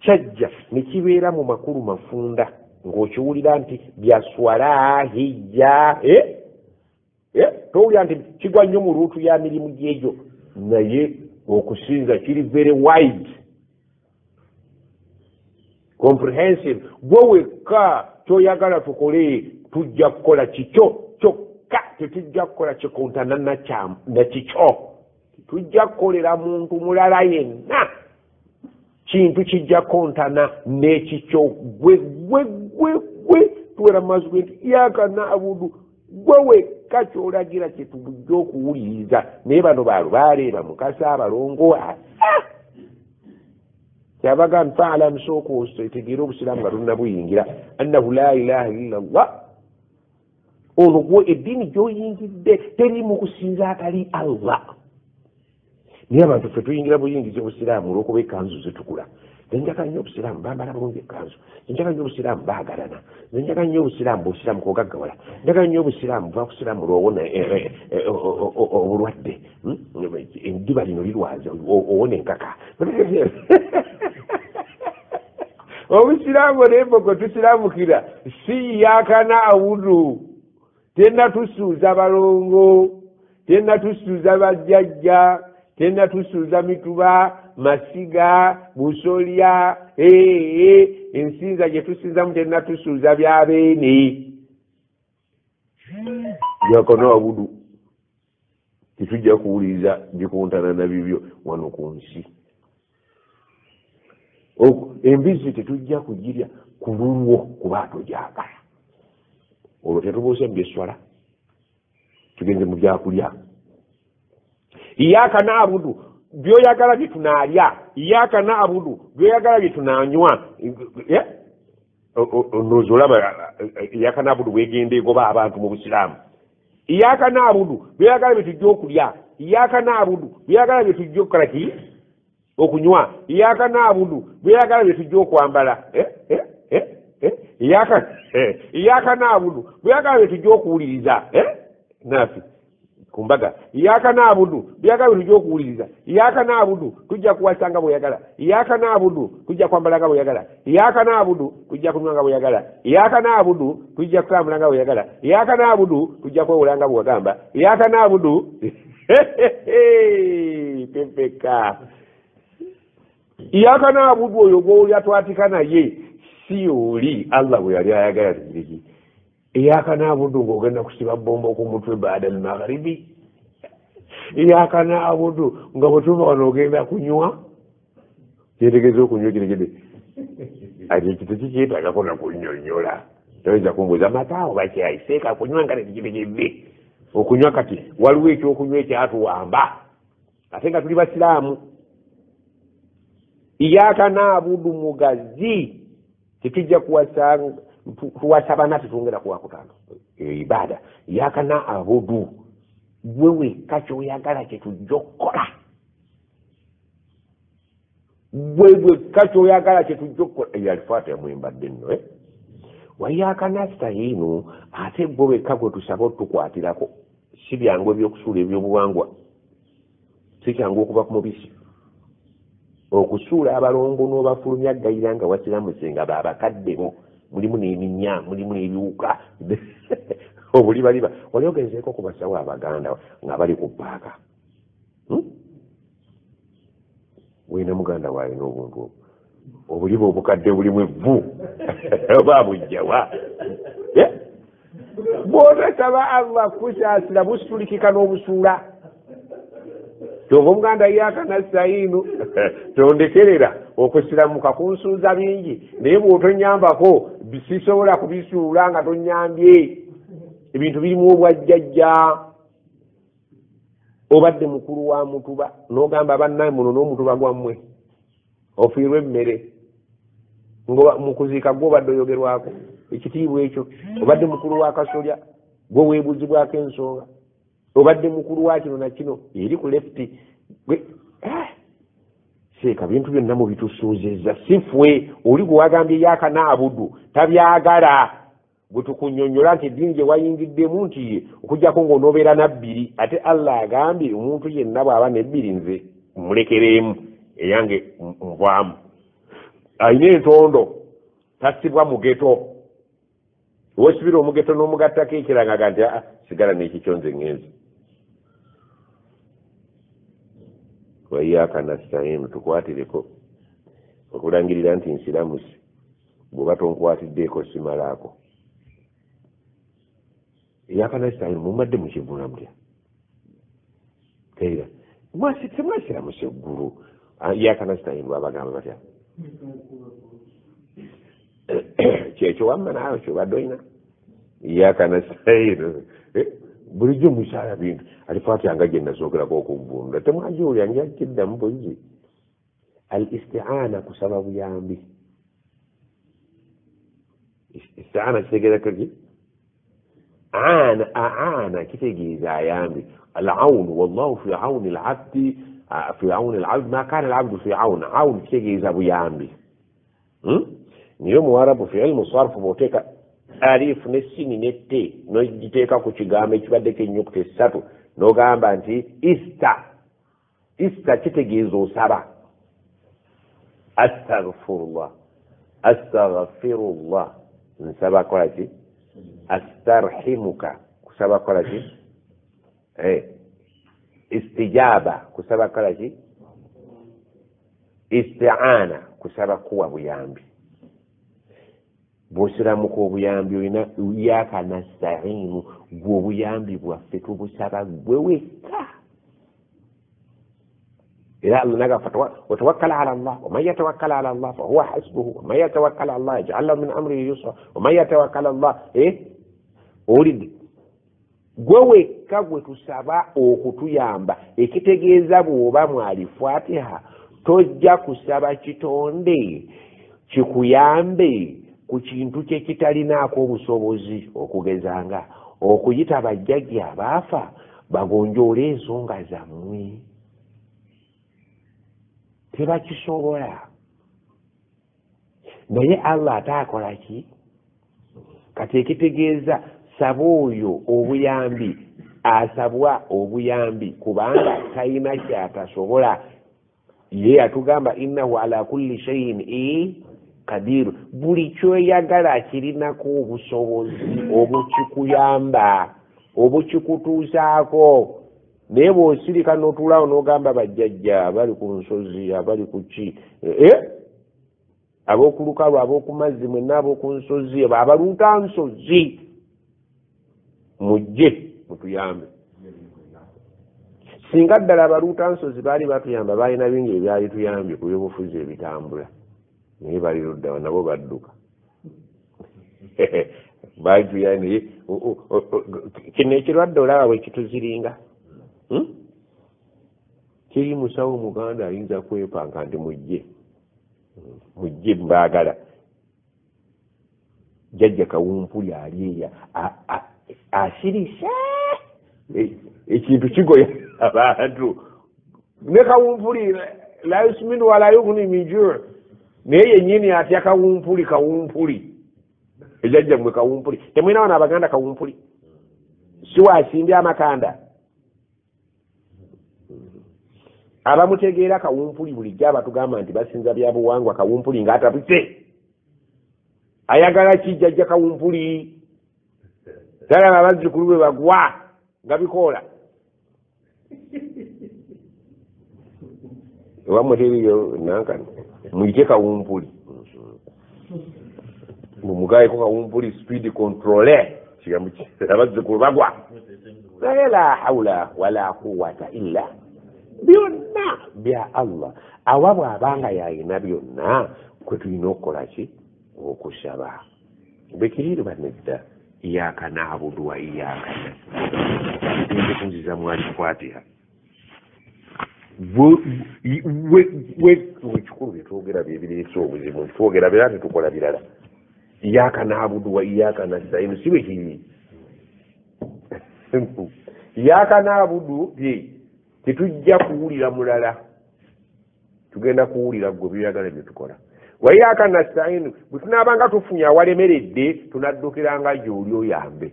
kyajja ne kibeera mu makulu mafunda ng'okiwulira nti byaswala hijja towulira nti kigwa nnyo mu luutu ya mirimu gyegyo naye okusinza kiri very wide comprehensive gwe wekka kyoyagala tukole tujja kukola kikyo kyokka tetujja kukola kikontana na kikyo tujja kukolera muntu mulala yenna kintu kijja kontana n'ekikyo gwe tuwera mazwi nti iyaka na'budu gwe wekka kyolagira kyetujja okuwuliriza naye bano balubaaleeba mukasa abalongo kyabaga nfaalamu sooka otegeera obusiraamu nga tonnabuyingira annahu la ilaha illa llah ono gwe eddiini gy'oyingidde teri mu kusinza atali allah naye abantu ffe tuyingira buyingizi obusiraamu olw'okuba ekanzu zitukula zenjagala nnyo obusiraamu bambala bulungi ekanzu zenjagala nnyo obusiraamu baagalana zenjagala nnyo obusiraamu bwosiraamu kogaggawala njagala nnyo obusiraamu bwa kusiraamu lwowona obulwadde eddiba lino lirwaza owona enkaka obusiraamu nembogo tusiraamukira si yakana awudu tena tusuuza balongo tena tusuuza bajjajja tena tusuuza mituba masiga busolya ensinza gye tusinzamu tena tusuuza byabeene yakana abudu tetujja kuwuliriza bikontana na bibyo wano ku nsi embizzi tetujja kugirya ku lulwo kuba tojagala olwo tetubuuse mu byeswala tugenze mu byakulya iyaka na'budu byoyagala bye tunaalya iyaka na'budu byoyagala bye tunanywa nozolaba iyaka na'budu bwegenda egoba abantu mu busiraamu iyaka na'budu byoyagala bye tujja okulya iyaka na'budu byoyagala bye tujja okukola ki okunywa iyaka na'budu byoyagala bye tujja okwambala iyaka na'budu byoyagala bye tujja okuwuliriza nafi kumbaga iyaka na'budu byoyagala bye tujja okuwuliriza iyaka na'budu tujja kuwasanga bweyagala iyaka na'budu tujja kwambalanga bweyagala iyaka na'budu tujja kunywanga bweyagala iyaka na'budu tujja kutambulanga bweyagala iyaka na'budu tujja kwewolanga bwegamba iyaka na'budu pepeka iyaka na'budu oyo gw'oli atwatika naye si oli allah bwe yali ayagala tugiriki iyaka na'budu ng'ogenda kusiba bomba ku mutwe baada al-maghribi iyaka na'budu nga bwe tuva wano ogenda kunywa kyetegeeza okunywa kiregede ati ekito kikyetagako nakunnyonnyola toyinza kumbuuza mataawo bakyayiseeka kunywa nga tekikitegedde okunywa kati waliwo ekyokunywa ekyatuwamba ate nga tuli basiraamu iyaka na'budu mugazi tetujja tuwasabana tetwongera kuwakutano ibada iyaka na'budu gwe wekka kyoyagala kyetujja okukola gwe wekka kyoyagala kyetujja okukola eyalifaatiha mwembadde nno waiyaka nastayiinu ate gwe wekka gwe tusaba otukwatirako si byangu ebyokusuula ebyobuwangwa si kyangu okuva ku mubisi okusuula abalongo n'obafulumya gayira nga wasiramuse nga baabakaddemo mulimu n'eminya mulimu n'ebiwuka obulibaliba wali ogenzeeko ku basawo abaganda nga bali ku paaka wena muganda waayo n'obuntu obuliba obukadde bulimu evvu oba bujjawa bw'otasaba allah kusaasira busitulikika n'obusuula kyova omuganda iyaka nastayiinu tondekerera okusiramuka kunsuuza bingi naye bw'otonyambako sisobola kubisuula nga tonyambye ebintu birimu obwajjajja obadde mukulu wa mutuba n'ogamba bannaye muno n'omutuba gwammwe ofiirwa emmere nga mukuziika gwe obadde oyogerwako ekitiibwa ekyo obadde mukulu wa kasolya gwe weebuzibwako ensonga obadde mukulu wa kino na kino eri ku lefti seeka bintu byonna mubitusuuzizza sifwe oli gwe wagambye yakanaabudu tabyagala bwe tukunyonnyola nti eddiini gye wayingiddemu nti okugjako ng'onoobeera nabbiri ate allah agambye omuntu yenna bw'aba nebbiri nze mulekereemu eyange nvaamu ayina entondo tasibwa mugeto wosibira omugeto n'omugattako ekiranga nti sigala n'ekikyo nze ŋŋenzi waiyaka nastainu tukwatireko okulangirira nti nsiramusi bw'oba tonkwatiddeeko simalaako iyaka nastainu mumadde mukivuna mutya era temwasiramusa eggulu iyaka nastainu babagamba batya kyekyo wamma naawe kyobadde olina iyaka nastainu bulijjo mukyala bintu alifatyanga gye nasookerako okuggunda temwajiwulya njakiddamu bulizi al istiaana kusaba buyambi istiaana kitegeeza kaki aana kitegeeza ayambi alaun wallahu fi auni alabdi fi auni alabdi ma kana alabdu fi aun kitegeeza buyambi niyo muwarabu fi ilmu sarfu bwoteeka alifu n'essini n'ette n'ogiteeka ku kigambo ekibaddeko ennyukuta essatu n'ogamba nti ista kitegeeza osaba astaghfirullah nsaba kola ki astarhimuka kusaba kola ki istijaba kusaba kola ki isti'ana kusaba kuwa buyambi bw'osiramuka obuyambi olina iyaka nastainu gwe obuyambi bwaffe tubusaba gwe wekka era allah nagafa watawakkala ala llah waman yatawakkala ala llah fahuwa hasbuhu waman yatawakkala ala llah yaj'al lahu min amrihi yusra waman yatawakkala ala llah owulidde gwe wekka gwe tusaba okutuyamba ekitegeeza bw'oba mwali fatiha tojja kusaba kitonde kikuyambe ku kintu kye kitalinaako obusobozi okugezanga okuyita bajjajja abaafa bagonjoole ensonga zammwe tebakisobola naye allah ataakola ki kati ekitegeeza saba oyo obuyambi asabwa obuyambi kubanga talina kyatasobola ye atugamba innahu ala kulli shayin kadiru buli kyoyagala kirinako obusobozi obukikuyamba obukikutuusaako naye bw'osirika n'otuulaawo n'ogamba bajjajja abali ku nsozi abali ku ki ab'oku lukalu ab'oku mazzi mwenna ab'oku nsozi abaluuta nsozi mujje mutuyambe singa ddala abaluuta nsozi baali batuyamba balina bingi ebyali tuyambye ku byobufuzi ebitambula naye bali luddawa nabo badduka batuyanaye kino ekirwadde olaba bwe kituziringa kiri musawo muganda ayinza kwepanka nti mujje mbaagala jjajja kawumpuli ali asirise ekintu kigoya abantu ne kawumpuli la yusminu wala yughni min ju' naye yennyini atya kawumpuli ejjajja mmwe kawumpuli temwina wana abaganda kawumpuli si wasimbye amakanda abamutegeera kawumpuli bulijjo abatugamba nti basinza byabuwangwa kawumpuli ng'atabuse ayagala kijjajja kawumpuli talaba abazzukulu bwe bagwa nga bikoola ewamwe teriyo nankani muyite kawumpuli mumugayeko kawumpuli speed controle kigambo abazzukulu bagwa naye la hawla wala quwwata illa byonna bya allah awa bw'abanga yayina byonna kwe tulina okukola ki okusaba bekiriire banedda iyaka naabudu wa iyaka nasta'in kunziza mwali fatiha wekikulu byetwogera byebireesa obuzibu twogera bira tetukola birala iyaka naabudu wa iyaka nasta'in si bwe kiri iyaka naabudu bye tetujja kuwulira mulala tugenda kuwulira gwe byeyagala bye tukola wa iyaka nasta'in bwe tunaabanga tufunye awalemeredde tunaddukiranga gy'oli oyambe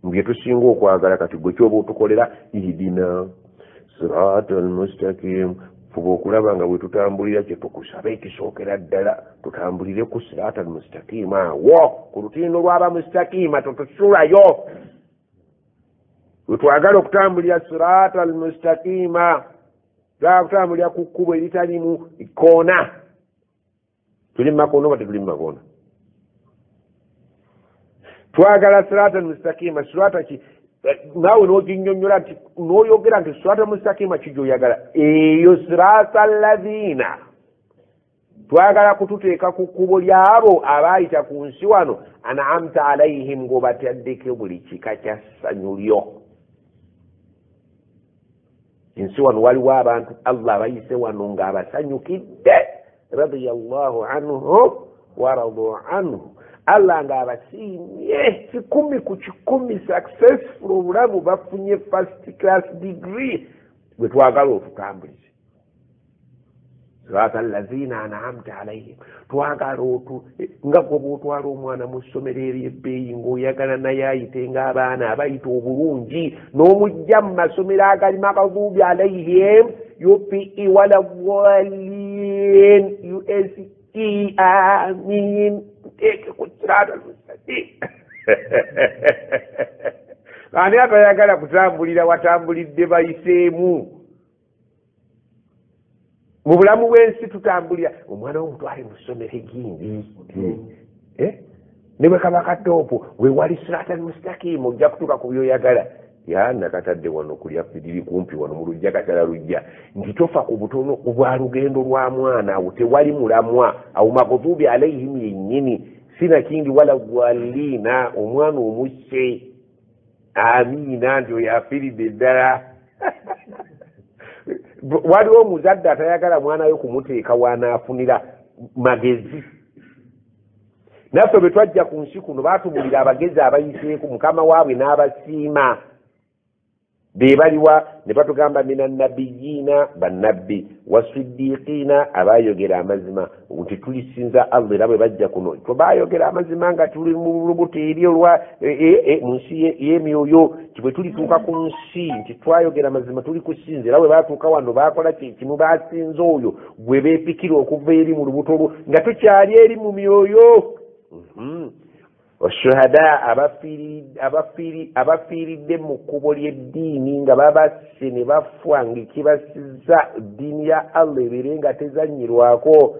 mbye tusinga okwagala kati gwe kyoba otukolera ihdina sirata almustaqim fuba okulaba nga bwe tutambulira kye tukusaba ekisookera ddala tutambulire ku sirata almustaqima awo ku lutindo lw'aba mustaqima tutusulayo wetwagala okutambulira sirata almustaqima twagala kutambulira ku kkubo eritalimu koona tuli mumakoona oba tetuli mumakoona twagala sirata almustaqima sirata ki naawe n'oginnyonnyola nti n'oyogera nti sirata almustaqima kijoyagala eyo sirata alladhina twagala kututeeka ku kkubo lyabo abaayita ku nsi wano an'amta alayhim ng'obataddeko buli kika kya ssanyu lyo ensi wano waliwo abantu allah abayise wano ng'abasanyukidde radiyallahu anhum waradu anhu allah ng'abasiimye 10 ku 10 successful obulamu bafunye first class degree bwe twagala otutambulize sirata allazina an'amta alayhim twagala nga gwe bw'otwala omwana mu ssomero ery'ebbeeyi ng'oyagala naye ayite ng'abaana abayita obulungi n'omujja mu masomero agali maghdubi alayhim UPE wala dhalin USE amin teeke ku sirata almustaqim ani atayagala kutambulira watambulidde bayiseemu mu bulamu bw'ensi tutambulira omwana w'omutwale mu ssomero egindi ne bwe kaba katoopu we wali sirata almustaqim ojja kutuuka ku byoyagala nakatadde wano kulya liri kumpi wano mu lujja katala lujja nti tofa ku butono bwa lugendo lwa mwana awo tewali mulamwa awo maghdubi alayhim yennyini sina kindi wala dhalina omwana omusse amiina nti oyo afiridde ddala waliwo omuzadde atayagala mwana we kumuteeka wanaafunira magezi naffe bwe twajja ku nsi kuno baatubulira abagezi abayiseeku mukama waabwe n'abasiima be baliwa ne batugamba mina nabiyina bannabbi wasiddiqiina abaayogera amazima nti tulisinza allah era bwe bajja kuno twebaayogera amazima nga tuli mu lubuto eri olwa mu nsi y'emyoyo bwe tulituuka ku nsi nti twayogera amazima tuli kusinza era bwe baatuuka wano baakola kimu baasinza oyo gwe beepikira okuva eri mu lubuto nga tukyali eri mu myoyo washuhada abafiiridde mu kkubo ly'eddiini nga babasse ne bafa ng'ekibasiza ddiini ya allah ebeere nga tezannyirwako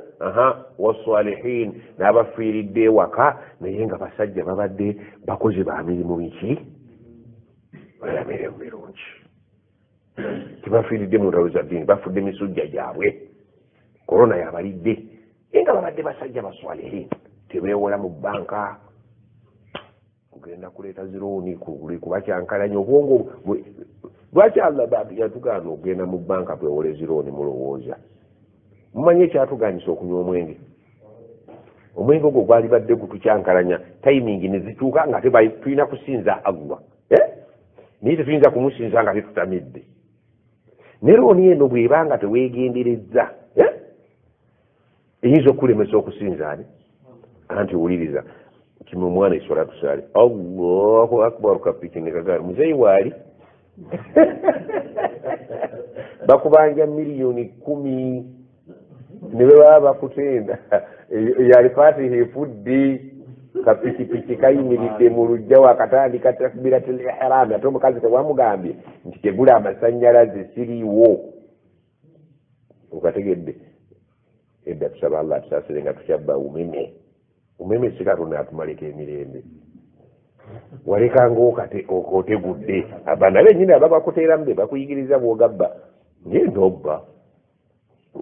wasalihin n'abafiiridde ewaka naye nga basajja babadde bakozi ba mirimu miki balamirimu mirungi tebafiiridde mu ntalo za ddiini bafudde emisujja gyabwe korona yabalidde naye nga babadde basajja basalihin tebeewola mu bbanka kugenda kuleeta zirooni kubakyankalanya obwongo lwaki allah yatugaana okugenda mu bbanka twewole zirooni mulowooza mumanye ekyatuganyisa okunywa omwenge ogwo gwali badde gutukyankalanya tayimingi ne zituuka nga tulina kusinza allah naye tetuyinza kumusinza nga tetutamidde ne rooni eno bw'ebanga teweegenderezza eyinza okulemesa okusinza ani anti wuliriza kimi omwana isola tusale allahu akbar kapiki nekagala muzeyi waali bakubanja miliyoni 10 ne baba bakutenda yali fatiha efudde kapikipiki kayimiridde mu lujja wakatandika takbiratul ihram ate omukazi tewamugambye nti tegula amasannyalaze siriiwo okategedde edda tusaba allah atusaasire nga tukyabba umeme sikatona atumaleka emirembe walekanga otegudde abaana benyini ababakuteeramu be bakuyigiriza bwogabba naye ndobba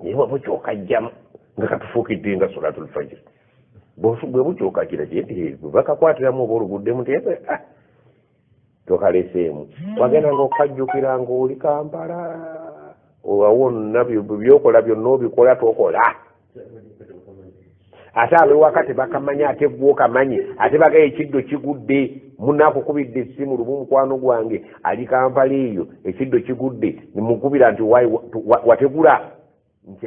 naye bwebukyokajjamu nga katufuukidde nga solatul fajiri bwe bukyokakira kyenti bakakwatiramu oba oluguddemu nti tokaleseemu wagenda nga okajjukira ngaoli Kampala awo nabyo byokola byonna obikola tokola ate abewaka bakamanya ate gwo kamanyi ate bagaye ekiddo kigudde munakukubidde essimu lumu mukwano gwange ali Kampala eyo ekiddo kigudde nimukubira nti wategula nti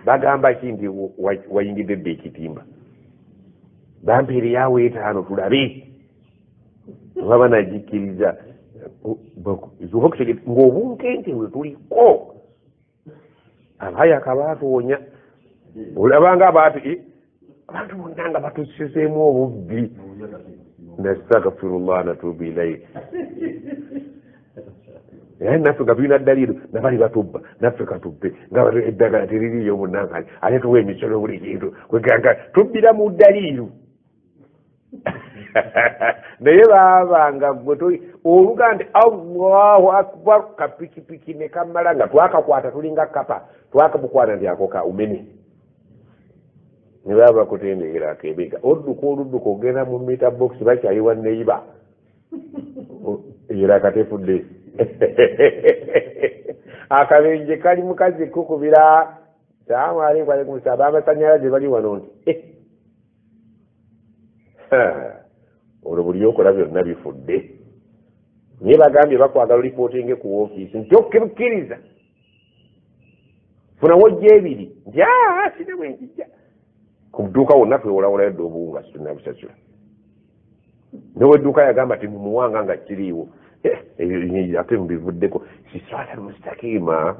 bagamba ki nti wayingidde dde ekitimba bampeere yawo 5 tulabe baba nagikkiriza ng'obunkenke bwe tuliko abayaka baatoonya olabanga abantu bonna nga batuseseemu obubbi nastagfirullah natubu ilaihi era naffe nga tulina ddaliiro nabali batubba naffe katubbe nga eddagala teririyo munankali ate tuwa emisolo buli kintu kweganga tubbira mu ddaliiro naye babanga gwe oluga nti allahu akbar kapikipiki ne kamala nga twakakwata tulinga kapa twakabukwata nti akoka umene ne baba kutendekera akebega oludduka ogenda mu meter box bakyayiwa neiba era katefudde akabenje kali mukazi kukubira salamu alaykum alaykum salam amasanyalaze bali wano nti olwo buli okola byonna bifudde naye bagambye bakwagala olipootinge ku woofiisi nti okkikkiriza funa wojja ebiri nti sine bwenkijja ku dduuka wonna twewolawolayo dde obuwunga situnabusasula newedduuka yagamba ti mumuwanga nga kiriiwo ate mubivuddeko siswala mustakiima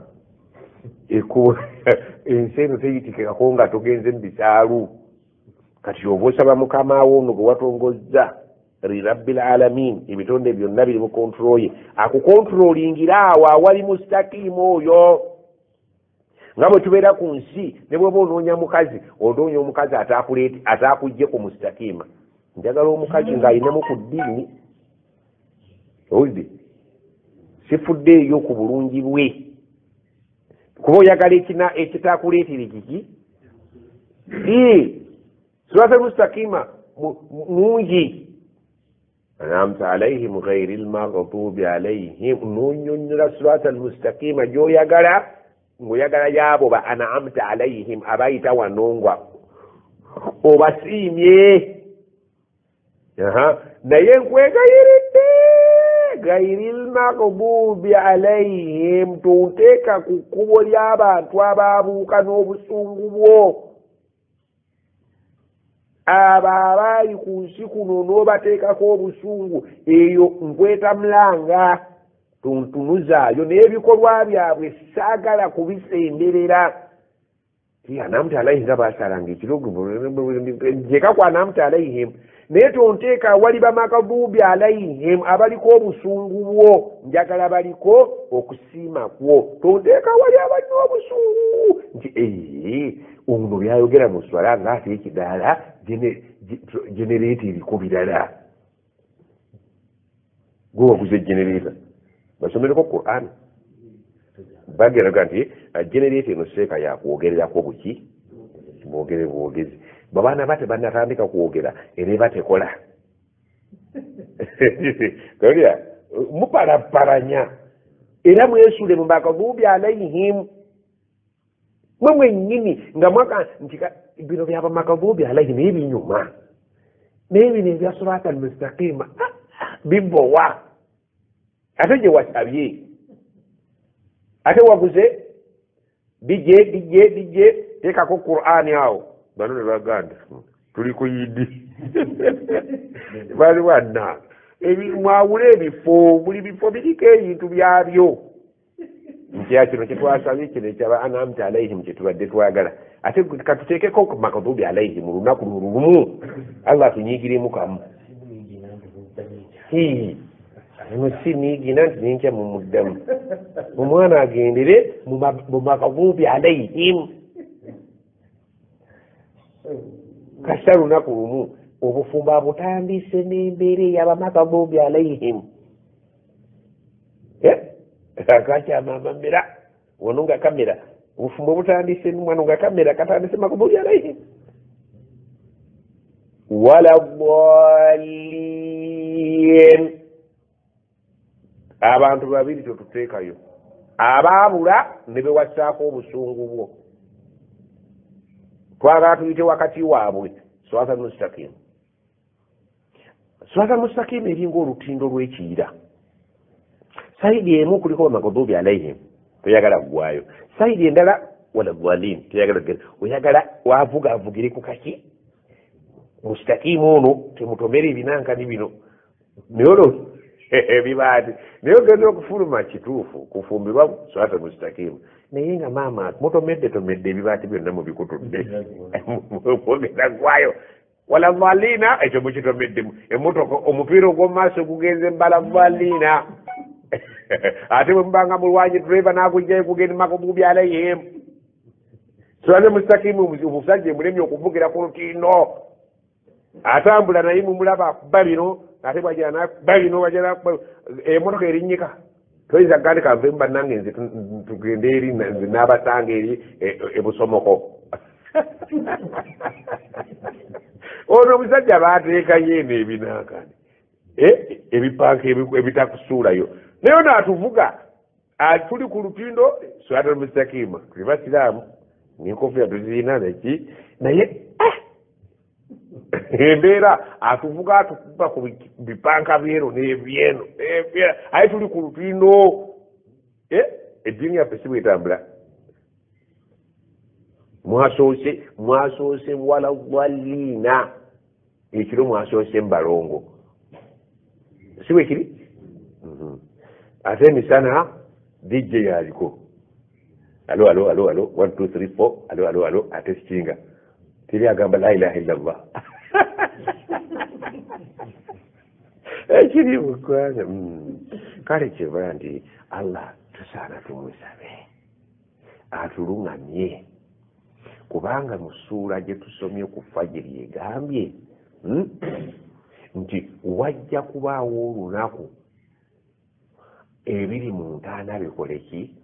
ensi eno teyitikekako nga togenze mubisaalu kati oba osaba mukama wo ono gwe watongozza lirabbil alamin ebitonde byonna biri mu kontrolo ye akukontrolingira awo awali mustakiimu oyo nga bwe tubeera ku nsi ne bweba onoonya mukazi onoonya omukazi ataakujje ku mustakiima njagala omukazi ng'ayinamu ku ddiini owulidde sifudde eyo ku bulungi bwe kuba oyagala ekitaakuleetera kiki sirata mustakima mungi anamta alaihim ghairi lmaghdubi alaihim nonyonyola sirata almustakima gyoyagala ng'oyagala yaabo ba anamta alaihim abayita wanongwa obasiimye naye nkwegayiridde ghairi lmaghdubi alaihim tonteeka ku kkubo ly'abantu abaabuuka n'obusungu bwo abo abaali ku nsi kuno n'obateekako obusungu eyo nkwetamulanga tuntunuzaayo n'ebikolwa byabwe saagala kubisemberera anamuta alaihim nga basalanga ekirogeka ku anamuta alaihim naye tonteeka awali bamakadubi alaihim abaliko obusungu bwo njagala baliko okusiima kwo tonteeka awali abalina obusungu nti ono byayogera mu swala nga ate ekidaala genereeta eriko birala gwe waguze genereeta basomereko Quran bageraga nti genereeta eno seeka yakwogererako buki bwogere bwogezi babaana bate banatandika kwogera era batekola kalya mupalaparanya era mwesule mu makadubi alaihim mwe mwennyini nga mwaka nti bino byaba makadubi alaihim ebinyuma n'ebino ebya sirata almustaqima bibowa ate gye wasabye ate waguze bijje teekako Qur'ani awo bano ne baganda tuli ku yidi bali wanna mwawule ebifo buli bifo biriko ebintu byabyo nkya kino kyetwasabye kino ekyaba anamta alaihim kyetubadde twagala ate katuteekeko makadubi alaihim lunaku lulumu allah atunyigiremu kamu musiimigina nti ninkya mumuddamu omwana agendere mu makadubi alaihim kasita lunaku lumu obufumbo butandise n'embeera ey'abamakadubi alaihim akakyamamamera wano nga kamera obufumbo butandise wano nga kamera katandise makadubi alaihim wala dhalin abantu babiri tetuteekayo abaabula ne bewassaako obusungu bwo twagala tuyite wakati waabwe siraatal mustaqim. Siraatal mustaqim eringa olutindo lw'ekiyira. Saidi emu kuliko maghdubi alaihim toyagala ggwayo, saidi endala wala dhalin toyagala genda, oyagala wavugaavugire ku kaki mustakimu ono temutomera ebinankani bino naye ebibaati naye ogenda okufuluma kituufu kufumbirwa siraatal mustaqim naye nga maama mutomedde ebibaati byonna mubikutudde ogenda ggwayo wala dhalina ekyo mukitomeddemu emmotoka omupiira ogw'omumaaso gugenze mbala dhalina ate bwe mubanga mulwanyi driver n'akugjayo kugenda maghdubi alaihim. Siraatal mustaqim omusajja emulemye okuvugira ku lutindo atambula naye mumulaba akuba bino ate bwajala nakuba bino wajala emmotoka erinnyika toyinza kugandi kanvemu bannange nze tugende eri nze n'abasanga eri ebusomoko. Ono omusajja baateekayo eno ebinankani ebipanka ebitakusuulayo naye naatuvuga tuli ku lutindo siraatal mustaqim tuli basiraamu n'enkofiira tuzirina neki naye embeera atuvuga atukuba ku bipanka byero n'ebyeno aye tuli ku lutindo eddiini yaffe si bwetambula. mwasoose wala dhalina ekiro mwasoose mbalongo si bwe kiri. Ate emisana DJ yaliko alo 1 2 3 4 alo ate sikinga tiri agamba la ilaha illallah ekiri mukwanya kale kyeva nti Allah tusaana tumusabe atuluŋŋamye kubanga mu ssuula gye tusomye ku fajiri egambye nti wajja kubaawo olunaku ebiri mu ntaana bikoleki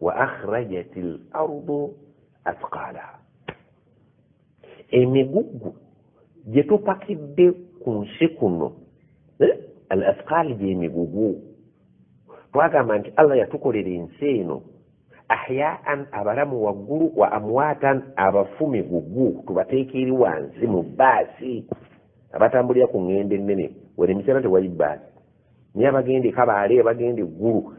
wa akhrajati l ardu athqalaha emigugu gye tupakidde ku nsi kuno al athqali gy'emigugu twagamba nti Allah yatukolera ensi eno ahyaan abalamu waggulu wa amwatan abafu migugu tubateeka eri wansi mu baasi abatambulira ku ŋŋendo ennene wena emisana tewali baasi naye abagenda ekabaale abagenda eggulu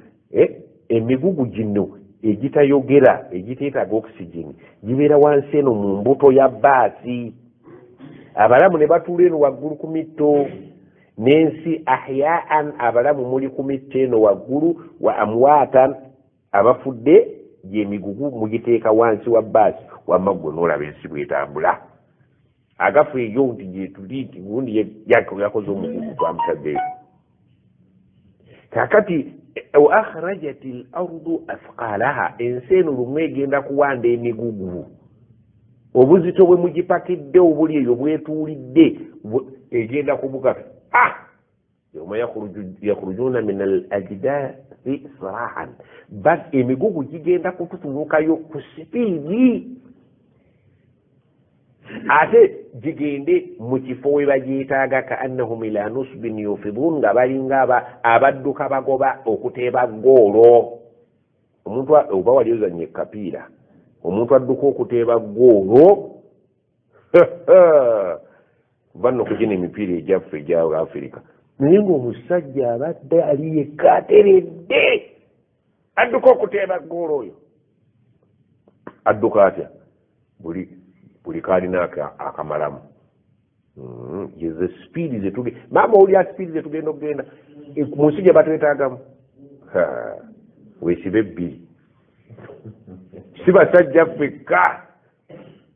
emigugu gino egitayogera egiteetaaga oxygen gibeera wansi eno mu mbuto ya baasi abalamu ne batuula eno waggulu ku mitto n'ensi ahyaan abalamu muli ku mitto eno waggulu wa amwatan abafudde gy'emigugu mugiteeka wansi wa baasi wamma gwe n'olaba ensi bwetambula agafu eyo nti gyetuli nti gundi yakoze omugugu twamusaddeyo kakati wa akhrajati l ardu athqalaha ensi eno lumu egenda kuwanda emigugu obuzito bwe mugipakidde obuli eyo bwetuulidde egenda kubuka yawma yakhrujuna min al ajdasi sarahan bas emigugu gigenda kututunukayo ku sipiidi ate gigende mu kifo we bagyetaaga ka annahum ila nusbin yufidun nga balinga abadduka bagoba okuteeba ggoolo. Omuntu oba wali ozannya ekapiira omuntu adduka okuteeba ggoolo vanno kugina emipiira egyaffe egya Afirika naye ng'omusajja abadde ali yekka ateredde adduka okuteeba ggoolo oyo adduka atya buli kaalina akamalamu ze sipiidi zetugenda maama oli asipiidi zetugenda okugenda mu nsi gye batwetaagamu weesibe ebbiri si basajja ffekka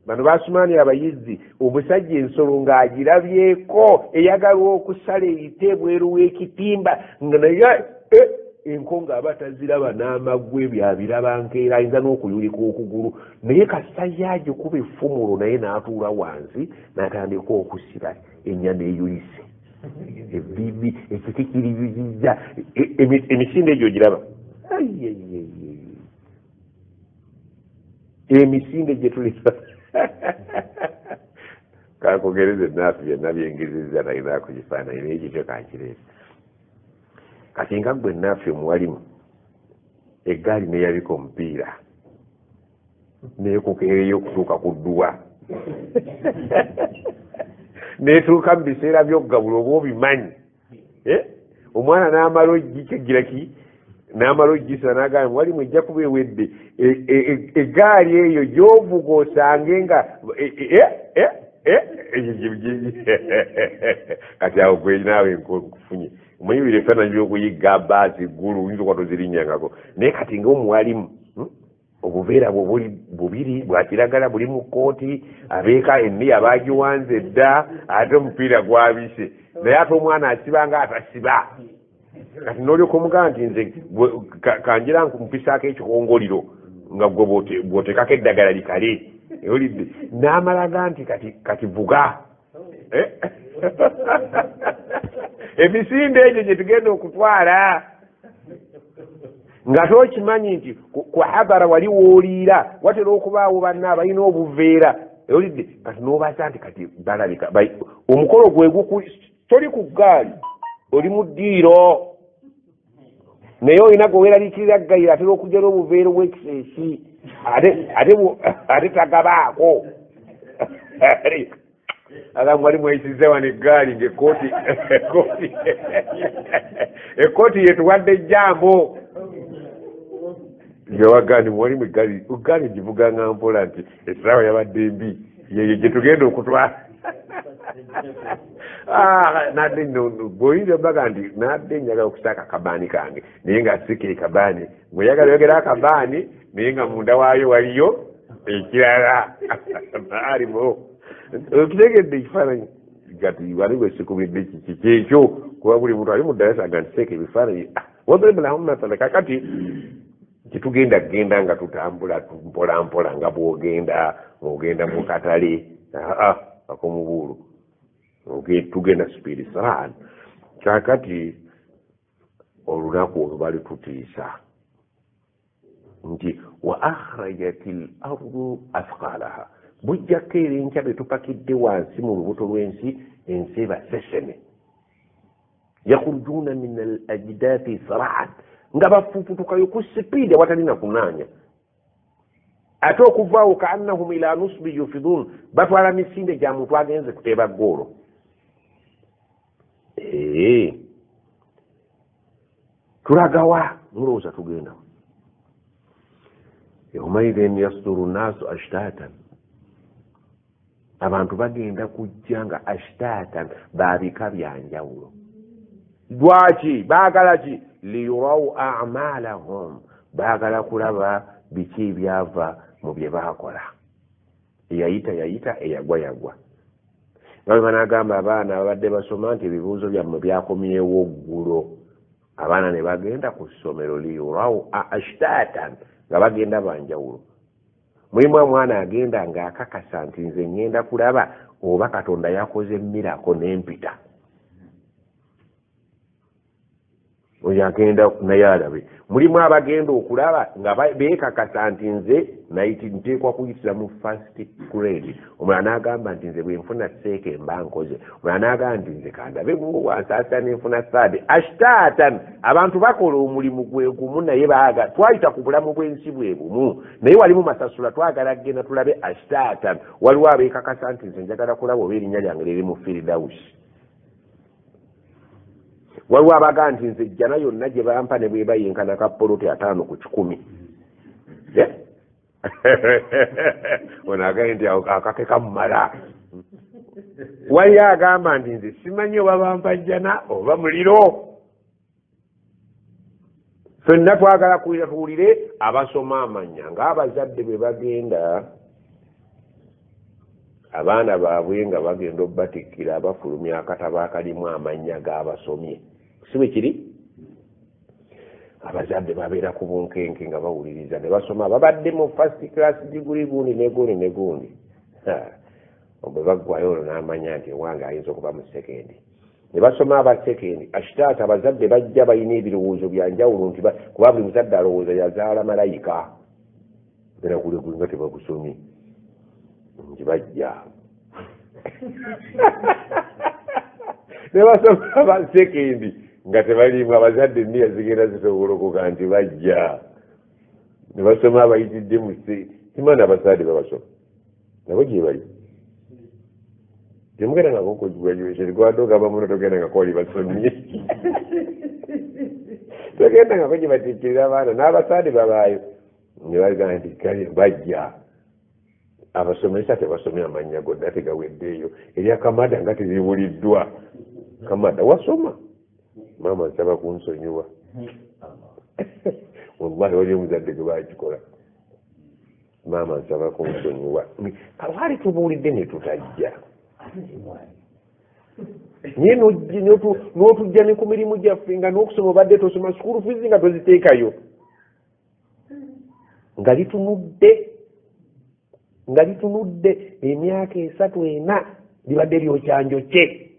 bano basumaani abayizzi omusajja ensolo ng'agirabyeko eyagala okusala eyite ebweru w'ekitimba nga naye enkonga aba taziraba n'amagwe byabiraba nkeera ayinza n'okuyulika okugulu naye kasita yagikuba effumulo naye n'atuula wansi n'atandika okusiba ennyama eyulise ebibi ekiti kiriyuzizza emisinde egyo giraba emisinde gye tulisa kakogereze naafu byonna byengezezza naye nakukifaananyi naye kityo kankireeta kati nga gwe naffe omuwalimu eggaali neyabika omupiira nekukeereyo okutuuka ku dduwa netuuka mu biseera by'okugabula oba obimanyi omwana n'amala ogikegiraki n'amala ogisa n'agamba wali mwejja kuba ewedde eggaali eyo gy'ovuga osange nga kati awo gwe naawe nkufunye omanyibira ebifaananyi by'okuyigga baasi eggulu oyinza okuba tozirinnyangako naye kati ng'omuwalimu obuveera bubiri bwa kiragala buli mu kkooti abeeka enniya baagiwanze dda ate omupiira gwabise naye ate omwana asibanga atasiba kati n'olyoka omugamba nti nze kanjira nkumpisaako ekikongoliro nga gwe bw'oteekako eddagala likale olidde n'amalaga nti kati vuga emisinde egyo gye tugenda okutwala nga tokimanyi nti ku habara wali wooliira watera okubaawo banna abalina obuveera olidde kati n'obaza nti kati balabika omukolo gwe toli ku ggaali oli mu ddiiro naye olina gwe weeraliikirira ggayira atera okugera obuveera obw'ekiseesi ate tagabaako aga mwali mweyisiza wano eggaali ngaekkooti yetuwadde ejjambo ngewagandi mwalimu eggaali givuga nga mpola nti esaawa yabadde mbi yeyo gye tugenda okutwala nadde bw'oyinza obaga nti nadde njagala okusaaka akabaani kange naye nga sika ekabaani bweyagala yogera akabaani naye nga munda waayo waliyo ekirala alimo okitegedde ekifaananyi gati wali bwesikubidde kikyekyo kuba buli muntu ali mu ddarasa ga ntiseeka ebifaananyi wadribulahummatala kakati kitugenda genda nga tutambula mpolampola nga bw'ogenda mu katale akomubuulu tugenda sipiidi saani kakati olunaku olwo bali tutiisa nti wa akhrajat l ardu athqalaha bujjako era enkya be tupakidde wansi mu lubuto lw'ensi ensi eba seseme yakhrujuuna min al ajdaafi saraan nga bafuputukayo ku sipiidi awatali na kunaanya ate okuvaawo kaannahum ila nusbi yufidun batwala misinde gya muntu agenze kuteeba ggoolo tulagawa mulowooza tugenda yaumaidhin yasduru nnaasu ashtatan abantu bagenda kujja nga ashtatan babika byanjawulo lwaki baagala ki liyuraw amalahum baagala kulaba biki ebyava mu bye baakola eyayita eyagwa nga banagamba abaana babadde basoma nti ebibuuzo byammwe byakomyewo oggulo abaana ne bagenda ku ssomero liyuraw ashtatan nga bagenda banjawulo mulimu omwana agenda ng'akakasa nti nze ngenda kulaba oba katonda yakoze mirako n'empita oyo agenda naye alabe mulimu abagenda okulaba nga beekakasa nti nze nteekwa kuyitira mu first grade omulala n'agamba nti nze bwenfuna seeke mba nkoze omulala n'agamba nti nze kandabe wansaasa nenfuna third ashtatan abantu bakola omulimu gwe gumu naye baaga twayita ku bulamu bw'ensi bwe bumu naye walimu masasula twagala genda tulabe ashtatan waliwo abeekakasa nti nze njagala kulaba oba erinnya lyange liri mu firidausi waliwo abaga nti nze jjana yonna gye bampa ne bwe bayinkana ka poloti 5 ku 100 ono agaye nti akake kamumala waliyo agamba nti nze simanyi oba bampa jjana oba muliro ffenna twagala tuwulire abasoma amanya ng'abazadde bwe bagenda abaana baabwe nga bagenda obbatikkira abafulumya akatabo akalimu amannya g'abasomye si bwe kiri abazadde babeera ku bunkenke nga bawuliriza ne basoma babadde mu first class degree gundi negundi bwe baggwayo olwo n'amanya nti ewange ayinza okuba mu sekendi ne basoma aba sekendi ashitaata abazadde bajja balina ebirowoozo bya njawulo nti kuba buli muzadde alowooza yazaala malayika era guleguli nga tebagusomye nti bajja ne basoma aba sekendi nga tebalimu abazadde enniya zigenda zitogolokoka nti bajja ne basoma abayitidde mu simana abazadde babasoma nabo gye bali temugenda ngako ku graduation gwadogaba muno togenda ngako oli basomye togenda ngako gye batikkirira abaana n'abasaadi babaayo ne bagamba nti kale bajja abasomesa tebasomye amannya gonna tegaweddeeyo eryakamada nga tezibuliddwa kamada wasoma maama nsaba kunsonyiwa wallahi wali omuzadde gwe bakikola maama nsaba kunsonyiwa waali tubuulidde ne tutajja naye n'otujja ne ku mirimu gyaffe nga n'okusoma obadde tosoma sukulu fiizi nga toziteekayo nga litunudde emyaka 3-4 libadde lyokyanjo kye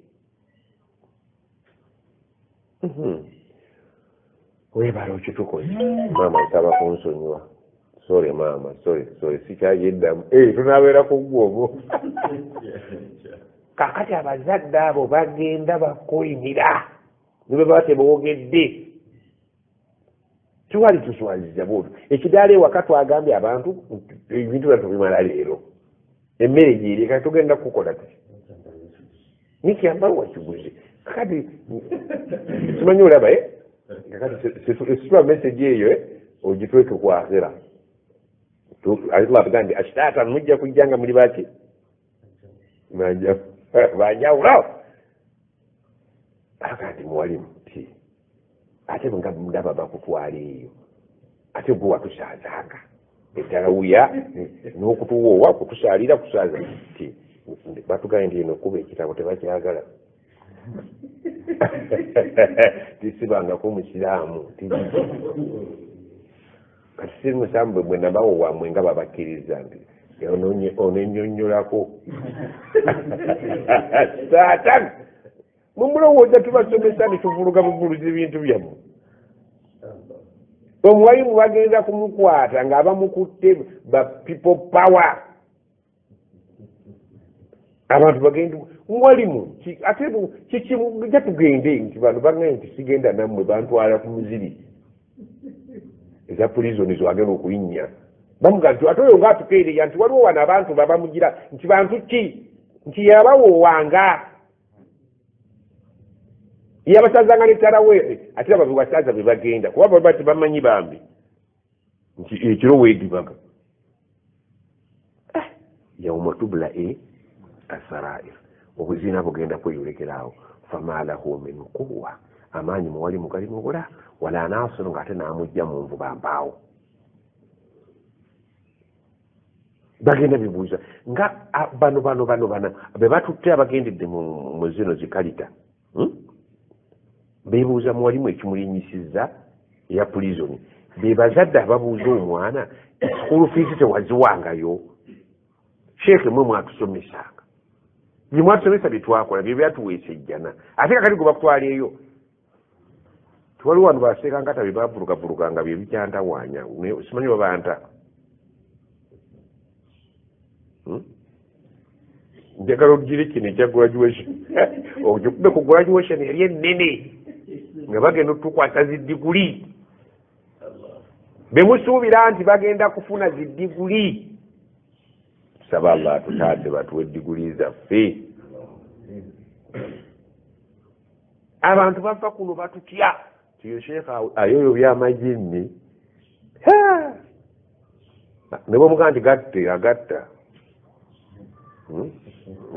webala okitukoze maama nsaba kunsonyiwa sore maama sore sikyayeddamu tunabeera ku gwogo kakati abazadde abo bagenda bakolimira nibe baba teboogedde tuwali tuswaliza bwotyo ekidaala ewaka twagambye abantu ebintu bya tubimala leero emmere gyeri kati tugenda kukola tuti nikyambalo wakiguze kakati simanyi olaba kakati situla message eyo ogitweke kwakera alitulabga nti akitaata mujja kujja nga muli baki banjawulo akati muwalimu ti ate nga ndaba bakutwala eyo ate gwe watusaazanga eddala wuya n'okutuwoowa kutusaalira kusaaza ti batugambye nti eno kuba ekitabo tebakyagala tisibangako musiraamu kati siri musambu bwe nabawo wamwe nga babakkiriza nti onennyonnyolako saatani mumulowooza tubasomesa netuvuluga buvuluza ebintu byammwe omuwalimu bagenda kumukwata ng'abamukutte ba people power abantu bagenda muwalimu ate kikimujja tugende nti bantu bagenda nti sigenda nammwe bantwala ku muziri eza prison zwagenda okulinnya bamuga nti ate oyo ngaatukeereya nti waliwo wano abantu babamugira nti bantu ki nti yabawoowanga yabasazanga netalawe ate abo bebasaza be bagenda kuba baba tebamanyi bambi nti ekiro weedibaga yauma tubula asarair obuzina bugenda kweyolekerawo famalahu min quwa amaanyi muwali mugali mubula wala nasiru ng'ate namujja mu nvuba mbaawo bagenda bibuuza nga bano be batutte abagendedde mu zino zikalita beebuuza muwalimu ekimulinyisizza eya pulizoni be bazadde ababuuza omwana sikulu fiisi tewaziwangayo sheeke mwe mwatusomesanga bye mwatusomesa bye twakola bye byatuweesa ejjana ate kakati gwe bakutwala eyo tiwaliwo wano baseekangata bye bavulukavulukanga bye bikyantawaanya simanyi babanta njagala ogire kino ekya graduation ogikube ku graduation eri ennene nga bagenda otukwata ziddiguli bemusuubira nti bagenda kufuna ziddiguli tusaba allah atutaadde batuwa eddiguli zaffe abantu bava kuno batutya tiyo sheekha ayoyo byamagye nne ne bwemugaa nti gatte agatta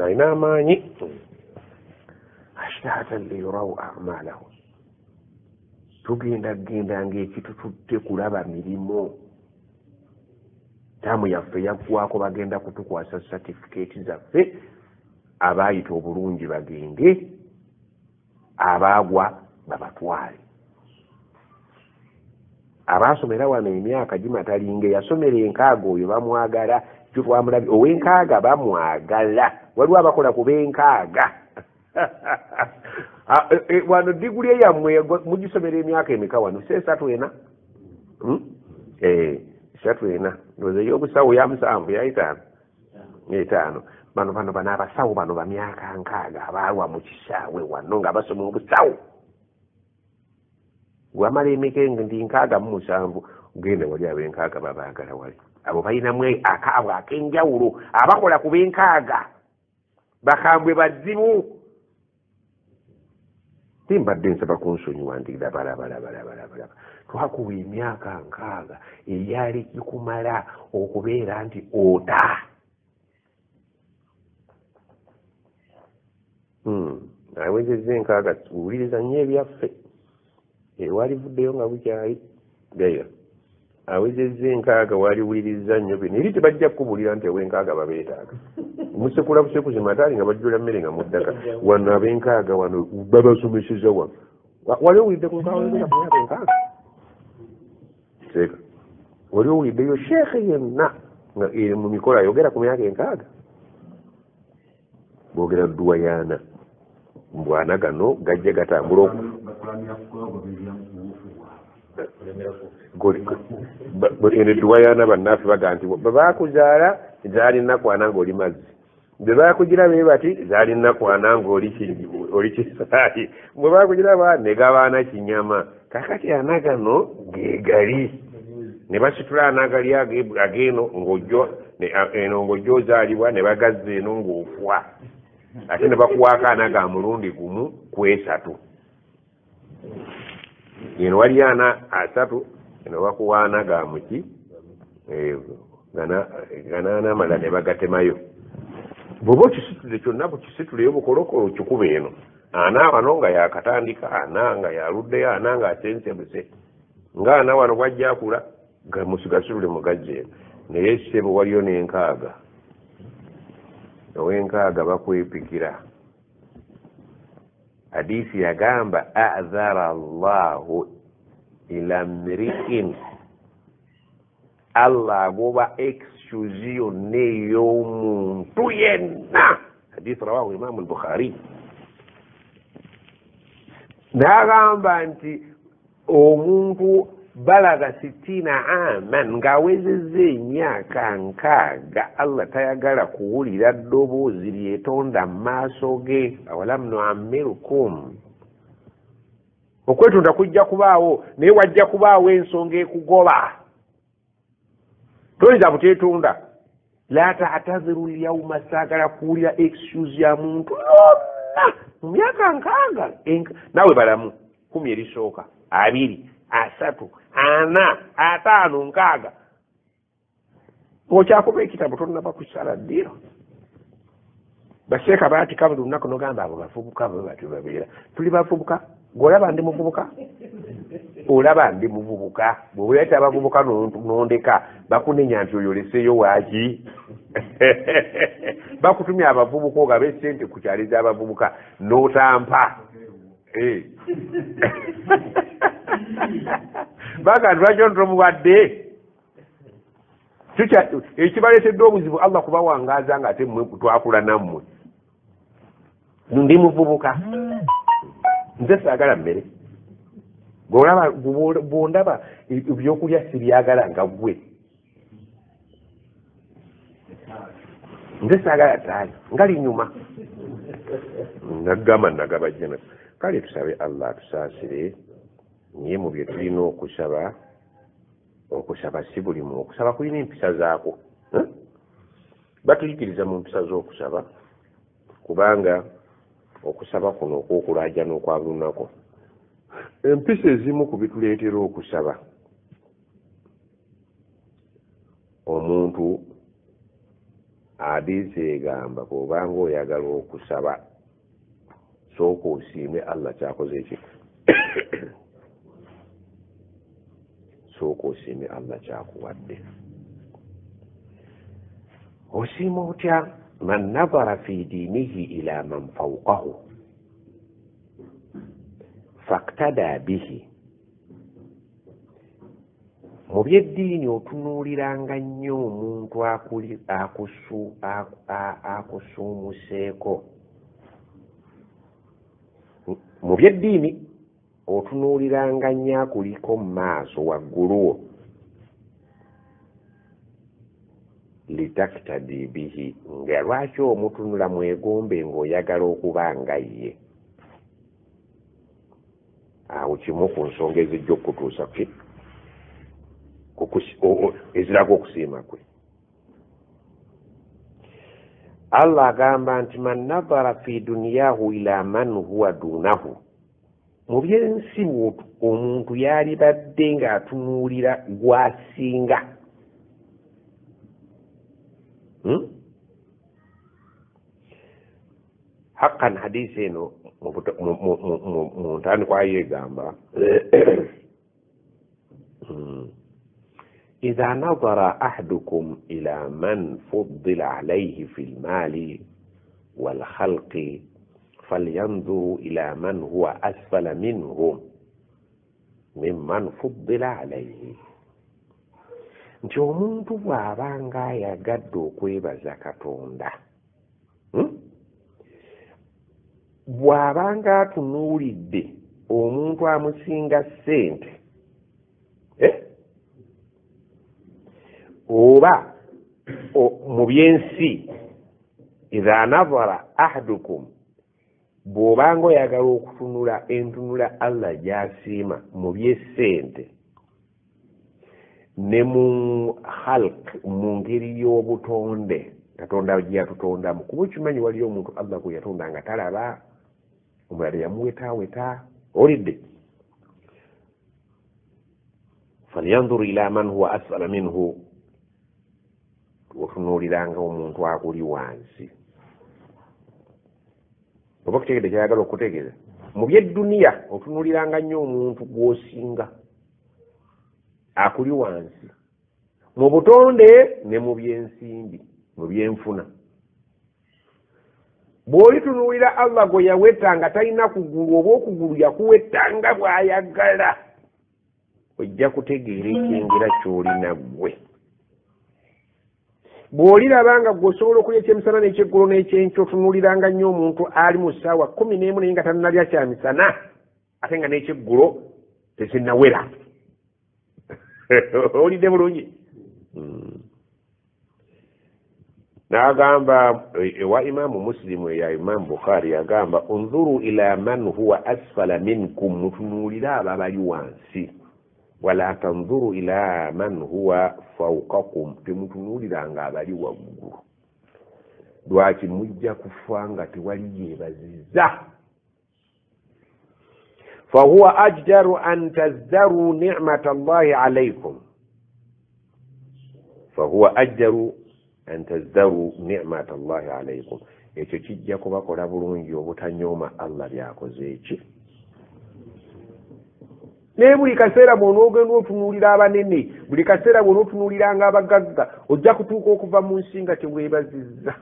alina amaanyi ashtatan liyurawu amalahu tugenda ng'ekitututte kulaba mirimu taamu yaffe yaggwako bagenda kutukwasa satifikeeti zaffe abaayita obulungi bagende abaagwa babatwale abaasomera wano emyaka gimatalinga yasomera enkaaga oyo bamwagala kyo twamulabye ow'enkaaga bamwagala waliwo abakola ku b'enkaaga wano diguli eyammwe mugisomera emyaka emeka wano si 3-4 3-4 ndowooza ey'obusawo ya 7 ya 5 bano abasawo bano bamyaka 6 abalwa mu kisaawe wano nga basoma obusawo wamala emeka ndi 6 mu 7 genda wali ab'enkaaga babaagala wali abo balinamu akaabwe ak'enjawulo abakola ku b'enkaaga bakambwe bazibu timbadde nsaba kunsonyiwa nti balabalabalabalabalaba twakuwa emyaka 6 eyali gikumala okubeera nti ota awezezza 6 tuwuliriza nnyo ebyaffe ewalivuddeyo nga bukyali gaya awezezza 6 waliwuliriza nnyo bino eri tebajja kukubulira nti ew'enkaaga babeetaaga musekula busekuze mataali nga bajjula mmere nga muddaka wano ab'enkaaga wano babasomeseza wano wali owulidde ku nkaaga ku myaka 6 seeka wali owuliddeyo sheekhe yenna nga mu mikola ayogera ku myaka 6 boogera duwayaana mbwana gano gajja gatambula ene duwayaana bannaffe baga nti bebaakuzaala zaali nnakwana ng'oli mazzi bwe baakugira bee bati zaali nnakwana ng'oli kisaayi bwe baakugiraba ne gabaana kinyama kakati anagano geegali ne basitula anagali ageeno eno ng'ojjo ozaalibwa ne bagazza eno ng'ofwa ate ne bakuwaako anaga mulundi gumu ku 3 eno wali ana 3 eno bakuwa anaga muki ganaanamala ne bagatemayo bw'oba okisitule kyonna bukisituleyo bukolokolo kikuba eno ana wano nga yakatandika ana nga yaluddeyo ana nga asensebuse ng'ana wano bwajja akula musigasitule mugajja eno naye ssebo waliyo n'enkaaga ow'enkaaga bakwepikira hadiisi yagamba azara allahu ila mriin allah agoba excuse yonna ey'omuntu yenna hadiisi rawahu imamu al-bukhari n'agamba nti omuntu balaga 60 aman ng'awezezza emyaka 6 allah tayagala kuwulira ddoboozi lyetonda mu maaso ge awalam nuammirukum okwetonda kujja kubaawo naye wajja kubaawo ensonga ekugoba toyinza buteetonda la taataziru lyauma saagala kuwulira excuse ya muntu yonna mu myaka 6 naawe balamu 10 erisooka 2 3 4 5 6 okyakuba ekitabo tonnaba kusala ddiro basheeka baatika buli lunaku nogamba abo bavubuka bwe batyo babeera tuli bavubuka gweolaba ndi muvubuka olaba ndi muvubuka bweoleeta abavubuka nondeka bakunenya nti oyoleseyo waaki bakutumya abavubuka ogabe essente ku kyali z'abavubuka n'otampa baga lwakyo ntomuwadde ekibaleetedde obuzibu allah kubawangaaza nga ate mmwe twakula nammwe ndi muvubuka nze saagala mmere bw'ondaba ebyokulya sibyagala nga ggwe nze saagala taali ngali nyuma nagamba nagabajjana kale tusabe allah tusaasire naye mu bye tulina okusaba si bulimu okusaba kulina empisa zaako batuyigiriza mu mpisa z'okusaba kubanga okusaba kuno okwokulaaja n'okwa lunaku empisa ezimu ku bituleetera okusaba omuntu hadiisi egamba bw'obanga oyagala okusaba sooka osiime allah kyakoze eki sooka osiime allah kyakuwadde osiima otya man nadara fi diinihi ila man fawqahu faktada bihi mu byeddiini otunuuliranga nnyo omuntu akusuumuseeko mu byeddiini otunuuliranga nnyo akuliko mu maaso wagguluwo litaktadi bihi nga lwaki omutunula mwegombe ng'oyagala okuba nga ye awo kimu ku nsonga ezijja okutuusa eziranga okugezaako okusiima kwe. Allah agamba nti man nadhara fi duniyahu ila man huwa dunahu, mu byensi omuntu yalibadde ng'atunuulira gwasinga. Haqqan hadisi eno mu ntandikwa yegamba إذا نظر أحدكم إلى من فضل عليه في المال والخلق فلينظر إلى من هو أسفل منهم ممن فضل عليه. nti omuntu bw'abanga ayagadde okwebaza Katonda, bw'abanga atunuulidde omuntu amusinga ssente oba mu byensi, idha nadhara ahadukum, bw'obanga oyagala okutunula entunula Allah gy'asiima mu by'essente ne mu khalq, mu ngeri y'obutonde Katonda gye yatutondamu. Kuba okimanyi waliyo omuntu Allah gwe yatonda nga talaba, omulala yamuwetaaweta, olidde. falyanzur ila man huwa asfala minhu, otunuuliranga omuntu akuli wansi. Oba kutegedde kyayagala okutegeeza, mu by'edduniya otunuuliranga nnyo omuntu gw'osinga akuli wansi, mu butonde ne mu by'ensimbi, mu by'enfuna. Bw'olitunuulira Allah gwe yawetta talina kugulu, oba okugulu yakuwettanga bw'ayagala, ojja kutegeera ekyengera ky'olina ggwe. Bw'olirabanga gwe osobola okulya ekyemisana n'ekyeggulo n'ekyenkya, otunuuliranga nnyo omuntu ali mu ssaawa 11 naye nga tannalya kyamisana ate nga n'ekyeggulo tekinnawera. Olidde bulungi? N'agamba ewa Imaamu Muslimu eya Imaamu Bukhari yagamba unzuru ila man huwa asfala minkum, mutunuulire abo abali wansi, wala tanzuru ila man huwa fawqakum, temutunuuliranga abali waggulu. Lwaki mujja kufa nga tewali yeebazizza. fahuwa ajdaru an tazdaru ni'mata Allahi alaykum, fahuwa ajdaru an tazdaru ni'mata Allahi alaykum. Ekyo kijja kubakola bulungi obutanyooma Allah byakoze eki. Ne buli kaseera bw'onoogenda otunuulira abanene, buli kaseera bw'onootunuuliranga abagagga, ojja kutuuka okuva mu nsi nga teweebazizza.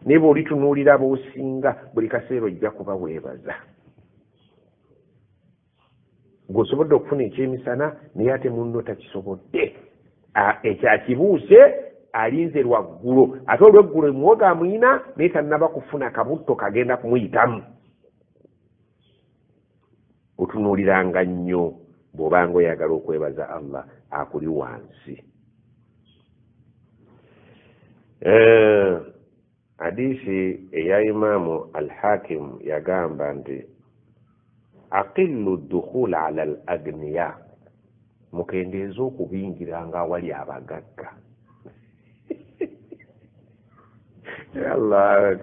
Ne bw'olitunuulira b'osinga, buli kaseera ojja kuba weebaza. Gw'osobodde okufuna ekyemisana naye ate munno takisobodde, ekyakibuuse alinze lwaggulu, ate olw'eggulu emuwoga amuyina naye tannaba kufuna kabutto kagenda kumuyitamu. Otunuuliranga nnyo bw'obanga oyagala okwebaza Allah akuli wansi. Hadisi eya Imaamu Al-Hakim yagamba nti aqillu dukhula ala al-agniya, mukendeeza okubingiranga awali abagagga. Allah,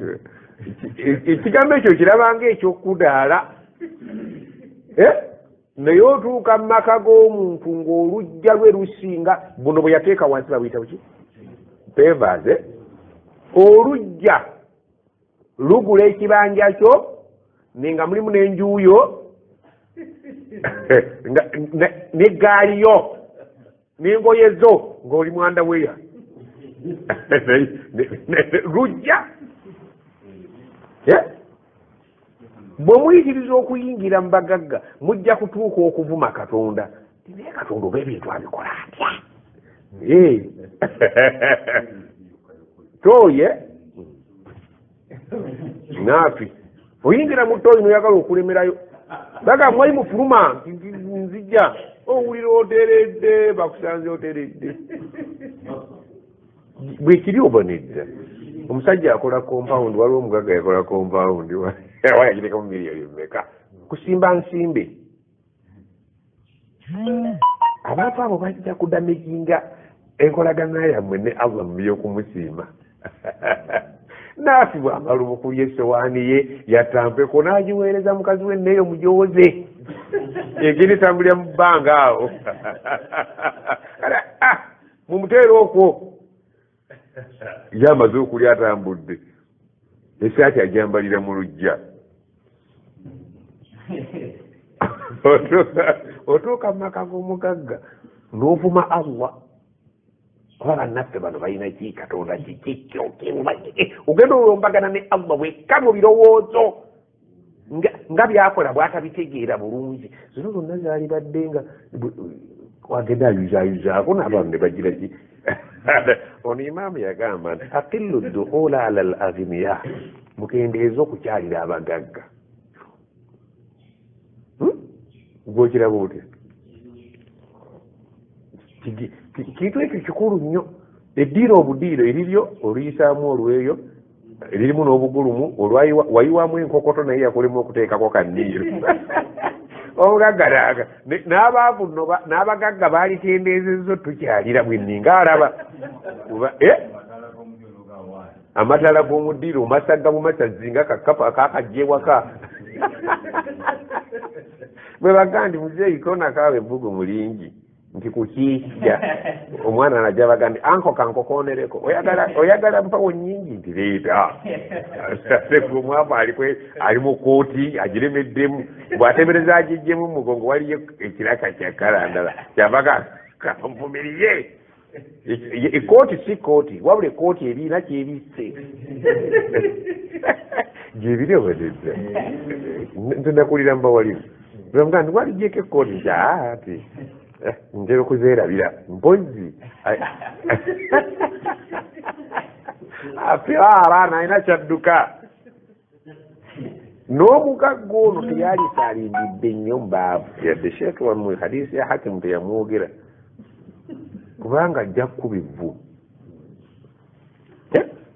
ekigambo ekyo kirabanga ekyokudaala. Naye otuuka mu maka g'omuntu ng'olujja lwe lusinga, buno bwe yateeka wansi babuyita buki? Pevers. Olujja lugula ekibanja kyo nenga mulimu n'enjuuyo n'eggaali yo n'engoye zo ng'oli mwanda weya. Lujja bwe muyitiriza okuyingira mu bagagga mujja kutuuka okuvuma Katonda. Naye Katonda oba ebintu abikola atya? Toye naafi oyingira mu ttooyi noyagala okulemerayo, baga mwali mufuluma nzijja owulira oteredde, bakusanze oteredde. Bwe kiri obonedda omusajja akola compound, waliwo omugagga yakola compound wayagireka mu miliyoni mmeka kusimba nsimbe. abantu abo bajja kudamikinga enkolagana yammwe ne Allah mu by'okumusiima naafi bw'amala okulya essowaani ye yatampeko n'agiweereza mukazi we neeyo mujooze egenda etambulira mu bbanga awo mumuteera okwo yamaze okulya atambudde esaati ajambalira mu lujja otuuka mu maka g'omugagga n'ovuma Allah oba bannaffe bano balina ki katonda kikikyo ogenda olombagana ne Allah wekka mu birowoozo nga byakola bwatabitegeera bulungi zino zonna zaali badde nga wagenda ayuzaayuzaako n'abantu ne bagira ki ono imaamu yagamba nti aqillu dukhula ala al aghniya mukendeeza okukyalira abagagga gwokiraba otya kintu ekyo kikulu nnyo eddiiro obudiiro eriryo oluyisaamu olweyo eririmu n'obugulumu wayiwamu enkokoto naye yakolemu okuteekako kanniiro omugagga naaga n'abaavu nno n'abagagga baalitendeezezzo tukyalira bwenninga alaba amatala g'omuddiiro omasagga bumasazinga kakapa akakajja ewaka bwe baga nti muzeeyi kona kaawe ebbugu mulingi nti kukiikya omwana najja baga nti anko kankokonereko oyagala mpawo nyingi nti leeta omwavu ali mu kooti agiremeddemu bw'atemereza agijjemu mugongo waliyo ekiraka kyakalandala kyabaga kanvumiriye ekooti si kooti wabula ekooti ebiina kyebisse gyebiri obadedda ntenakulira mbawalimu bwemuga nti walijeko ekooti nti ati ntera okuzeerabira mpozi abaana alina kyadduka n'omugagga ono teyalisaalindidde nnyo mbaavu yadde sheekh wammwe hadisi ya hakimu teyamwogera kubanga ajja kkuba evvu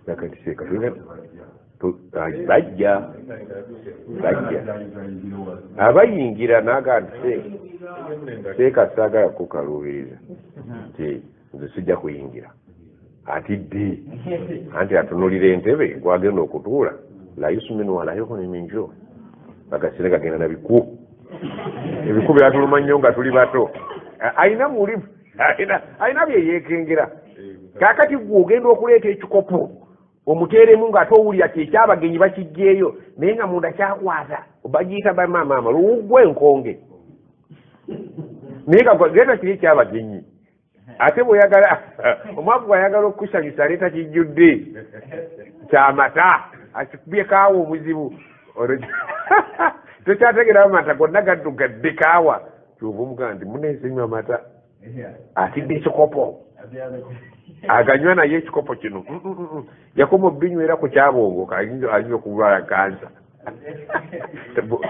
nakati seeka bajja abayingira naga nti seeka saagala kukaluubiriza nti nze sijja kuyingira atidde anti atunulira entebe gwagenda okutuula la yusminu wala yughni min ju' bagasire gagenda na biku ebiku byatuluma nnyo nga tuli bato ayina mulimu ayina byeyeekengera kaakati gwe ogenda okuleeta ekikopo omuteeremu ng'ate owulira kyekyabagenyi bakijjeeyo naye nga munda kyakwata bagiyita bamaamaama luwuggwa enkonge naye nga genda kiri ekyabagenyi ate bweyagala omwavu bwayagala okukusanyusa aleeta kijjudde kyamata akikubye kaawa omuzibu tokyategerao amata gonna gaddugadde kaawa kyova omugaa nti muneesenywa amata atidde ekikopo aganywa naye ekikopo kino yakoma obinywera ku kyabongo ayinza okulwala kansa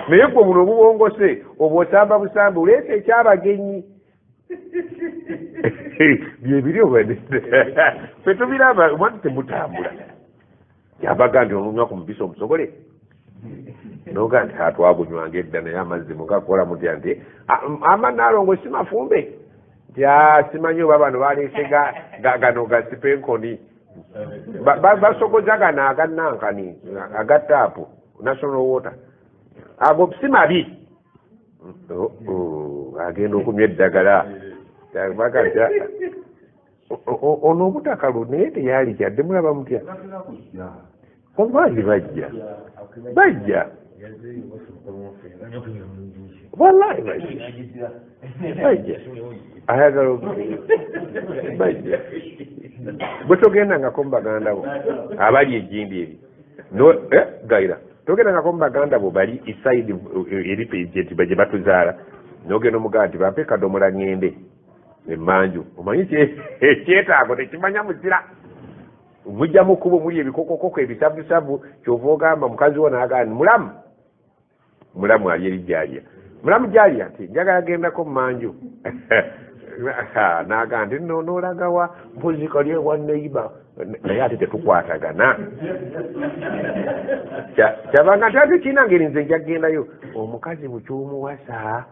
naye gwe buno obubongose oba osamba busambe oleesa ekyabagenyi byebiri obadde fe tubiraba omwana temutambula yabaga nti olunywa ku mubisi omusogole noga nti atwagunywanga edda naye amazzi mugakola mutya nti amanaalongo si mafumbe nti simanyi oba bano baleese gano gasipa enkoni basogoza gano aganankani agataapu national water ago si mabi agenda okunywa eddagala baga ono obutakalu naye teyali kyadde mulaba mutya obaali bajja wallahi bajja ayagala bajja bwe togendangako mu baganda bo abali ejjimbi eri gaira togendangako mu baganda bo bali esaidi eripejenti gye batuzaala nogenda omugaa nti bampe kadomola ngende emmanju omanyi ekyetaago tekimanya muzira mujja mu kkubo muli ebikokokoko ebisavusavu kyova ogamba mukazi wo nagaa ni mulamu ali eri jalya mulamu jalya nti njagala gendako mumanju nagaa nti noolagawa mpozi kali ewa neiba naye ate tetukwatagana kyabanga nti ate kiina ngeri nze njagendayo omukazi bukyomuwasa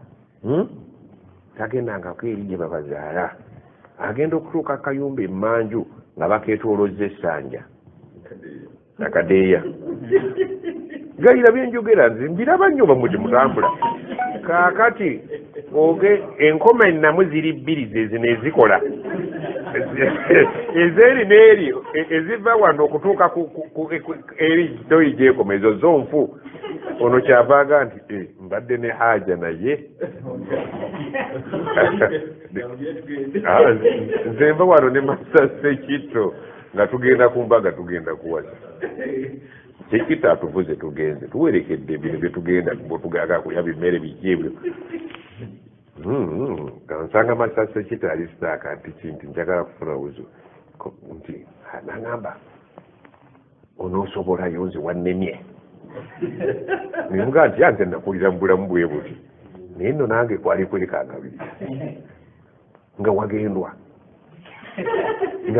tagendangako eri gye babazaala agenda okutuuka kayumba emmanju nga bakeetoolozza essanja akadeeya galira byenjogera nze mbiraba nnyo bamwe temutambula kaakati oge enkoma ennamu ziri bbiri zezino ezikola ezeeri n'eri eziva wano okutuuka eri toyi gyekoma ezo zonfu ono kyavaaga nti mbadde ne haja naye nze mba wano ne masase kitto nga tugenda ku mbaga tugenda kuwasa sekita atuvuze tugenze tuwerekedde bino byetugenda bwetugaga kulya bimmere bikyebyo kansanga masase kita alistaaka nti kinti njagala kufuna wuzu nti nangamba onoosobolayo nze wannemye nimuga nti yanze nakulira mu bulamu bwe buti naye nno nange kwali kwerekangabiri nga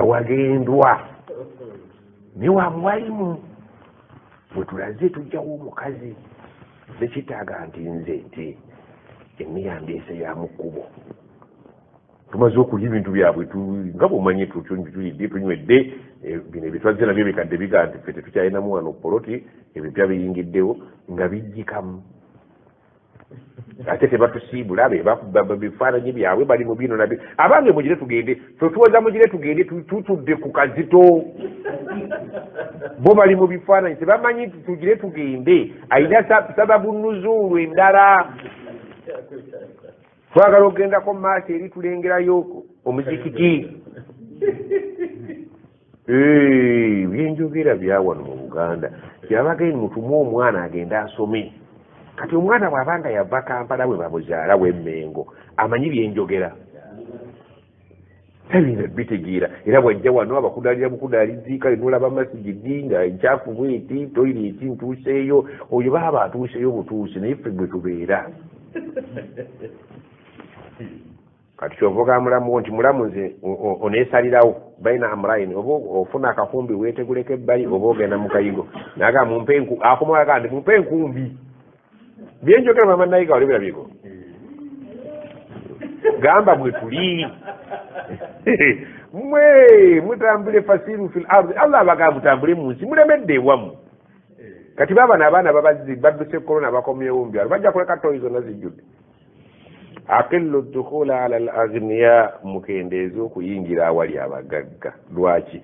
wagendwa ne wamuwalimu bwe tulaze tujjawo omukazi nekitaaga nti nze nti emiyambeese ya mu kkubo tumaze okulya ebintu byabwe nga bwomanyi tuyidde tunywedde bino ebitwazze nabyo bikadde biga nti ffe tetukyalinamu wano poloti ebipya biyingiddewo nga bijjikamu ate tebatusiibula bifaananyi byabwe bali mu bino nabyo abange mugire tugende twetuwoza mugire tugende tutudde ku kazito bo bali mu bifaananyi tebamanyi nti tugire tugende ayina sababu nuzuulu endala twagala okugendako mu maaso eri tulengerayo omuzikiti byenjogera byawano mu Buganda kyabageni mutumu omwana agenda asome kati omwana bw'abanga yava Kampala bwe bamuzaala w'Emmengo amanyi byenjogera tabina bitegeera era bwajja wano abakudaalira bukudaaliziika nolaba masigidi nga enkyafu bweti toyireeti ntuuseeyo oyo baaba atuuseyo butuuse naye ffe bwe tubeera kati kyovuga mulamu nti mulamu nze oneesalirawo baina amulaini oba ofuna akakumbi weeteguleko ebbali oba ogenda mu kayigo naga akomaga ndi mumpe enkumbi byenjogera mama nayiga wali birabiko gamba bwe tuli mwe mutambule fasiru fil ardi Allah abaga mutambule mu nsi mulemedde ewamu kati baba n'abaana babazzi badduse korona bakomyewo mbyalo bajja kuleka toyi zonna zijjudde aqillu dukhula ala al-aghniya mukendezo okuyingira awali abagagga lwaki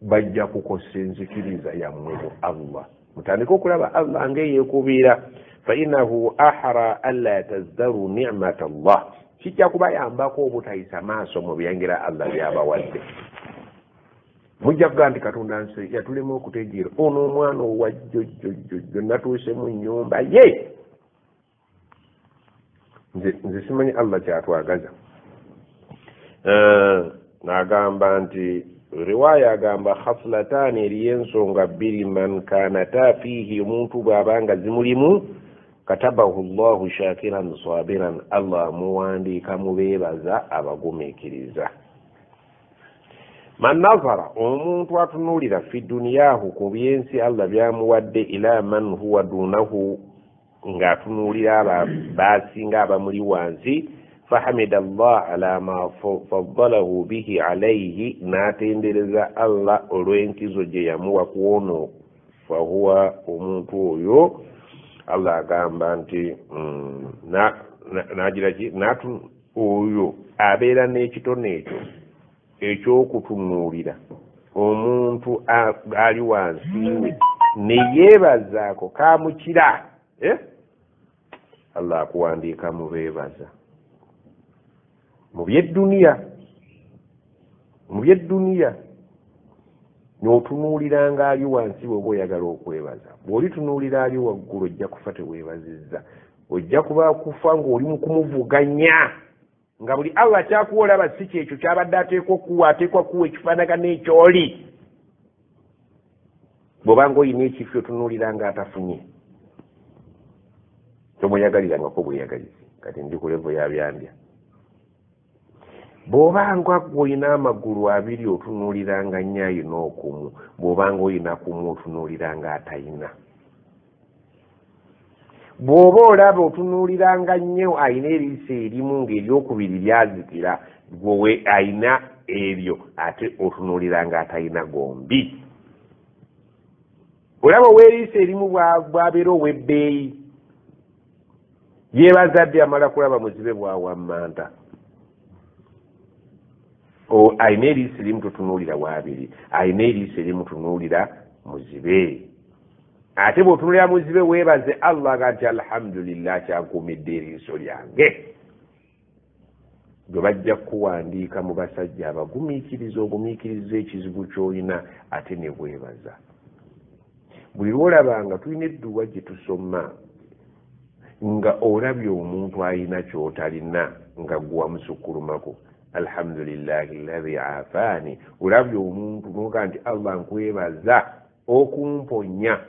bajja kukosa enzikiriza yammwe mu Allah mutandika okulaba Allah ng'eyeekubiira fa innahu ahra alla tazdaru ni'mata Allah kijja kubayambako obutayisa maaso mu byangira Allah byabawadde mujja kugaa nti Katonda nsi yatulema okutegeera ono omwana owajjojjojjo natuuse mu nnyumba ye nze simanyi Allah kyatwagaza n'agamba nti riwaya agamba khaslatani eriyo ensonga bbiri man kanata fiihi omuntu bw'abanga zimulimu katabahu llahu shakiran sabiran Allah muwandiika mubeebaza abagumiikiriza man nazara omuntu atunuulira fi duniyahu ku byensi Allah byamuwadde ila man huwa dunahu ng'atunuulira basinga abamuli wansi fahamida Allah ala ma faddalahu bihi alayhi n'atendereza Allah olw'enkizo gye yamuwa ku ono fahuwa omuntu oyo Allah agamba nti nagira ki oyo abeera n'ekitone ekyo eky'okutunuulira omuntu ali wansi we ne yeebazaako kamukira Allah akuwandiika mu beebaza mu by'edduniya n'otunuulira ng'ali wansi bw'oba oyagala okwebaza bw'olitunuulira ali waggulu ojja kufa teweebazizza ojja kuba kufa ng'oli mu kumuvuganya nga buli Allah kyakuwa olaba si kyekyo kyabadde ateekwa kuwa ekifaanagana ekyoli bw'oba ng'olina ekifo otunuulira ng'atafunye tomweyagalirangako bweyagalizi kati ndi ku levo yabyandya bw'obanga olina amagulu abiri otunuuliranga nnyo ayina okumu bw'obanga olina kumu otunuuliranga atayina bw'oba olaba otunuuliranga nnyo ayina eriiso erimu ng'eryokubiri lyazikira gwe ayina ebyo ate otunuuliranga atalina gombi. Olaba ow'eriiso erimu bw'abeera ow'ebbeeyi yeebazadde amala kulaba muzibe bwawammanta. Ayina eriiso erimu tutunuulira waabiri, ayina eriiso erimu tunuulira muzibe. Ate bw'otunulira muzibe weebaze Allah gati alhamdulillah kyankuumidde eriiso lyange. Gwe bajja kuwandiika mu basajja abagumiikiriza ogumiikiriza ekizibu ky'olina ate ne bwebaza. Buli lwolabanga tulina edduwa gye tusoma nga olabye omuntu alina ky'otalina nga gwe wamusukkulumako alhamdulillahi alladhi afaani, olabye omuntu noga nti Allah nkwebaza okumponya.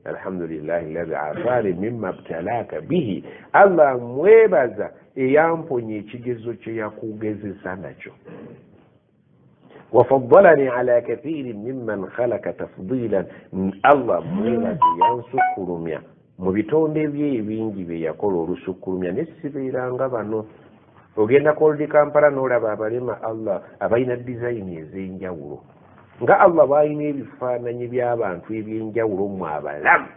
Alhamdulillahi alladhi afaani mimma btalaaka bihi, Allah mwebaza eyamponya ekigezo kye yakugezesa nakyo. وفضلني على كثير ممن خلق تفضيلا, Allah mwebaza yansukkulumya mu bitonde bye ebingi bye yakola olusukkulumya nesibeeranga bano. Ogenda Koldi Kampala n'olaba abalema Allah abalina dizayini ez'enjawulo nga Allah baalina ebifaananyi by'abantu eby'enjawulo mu abalamu.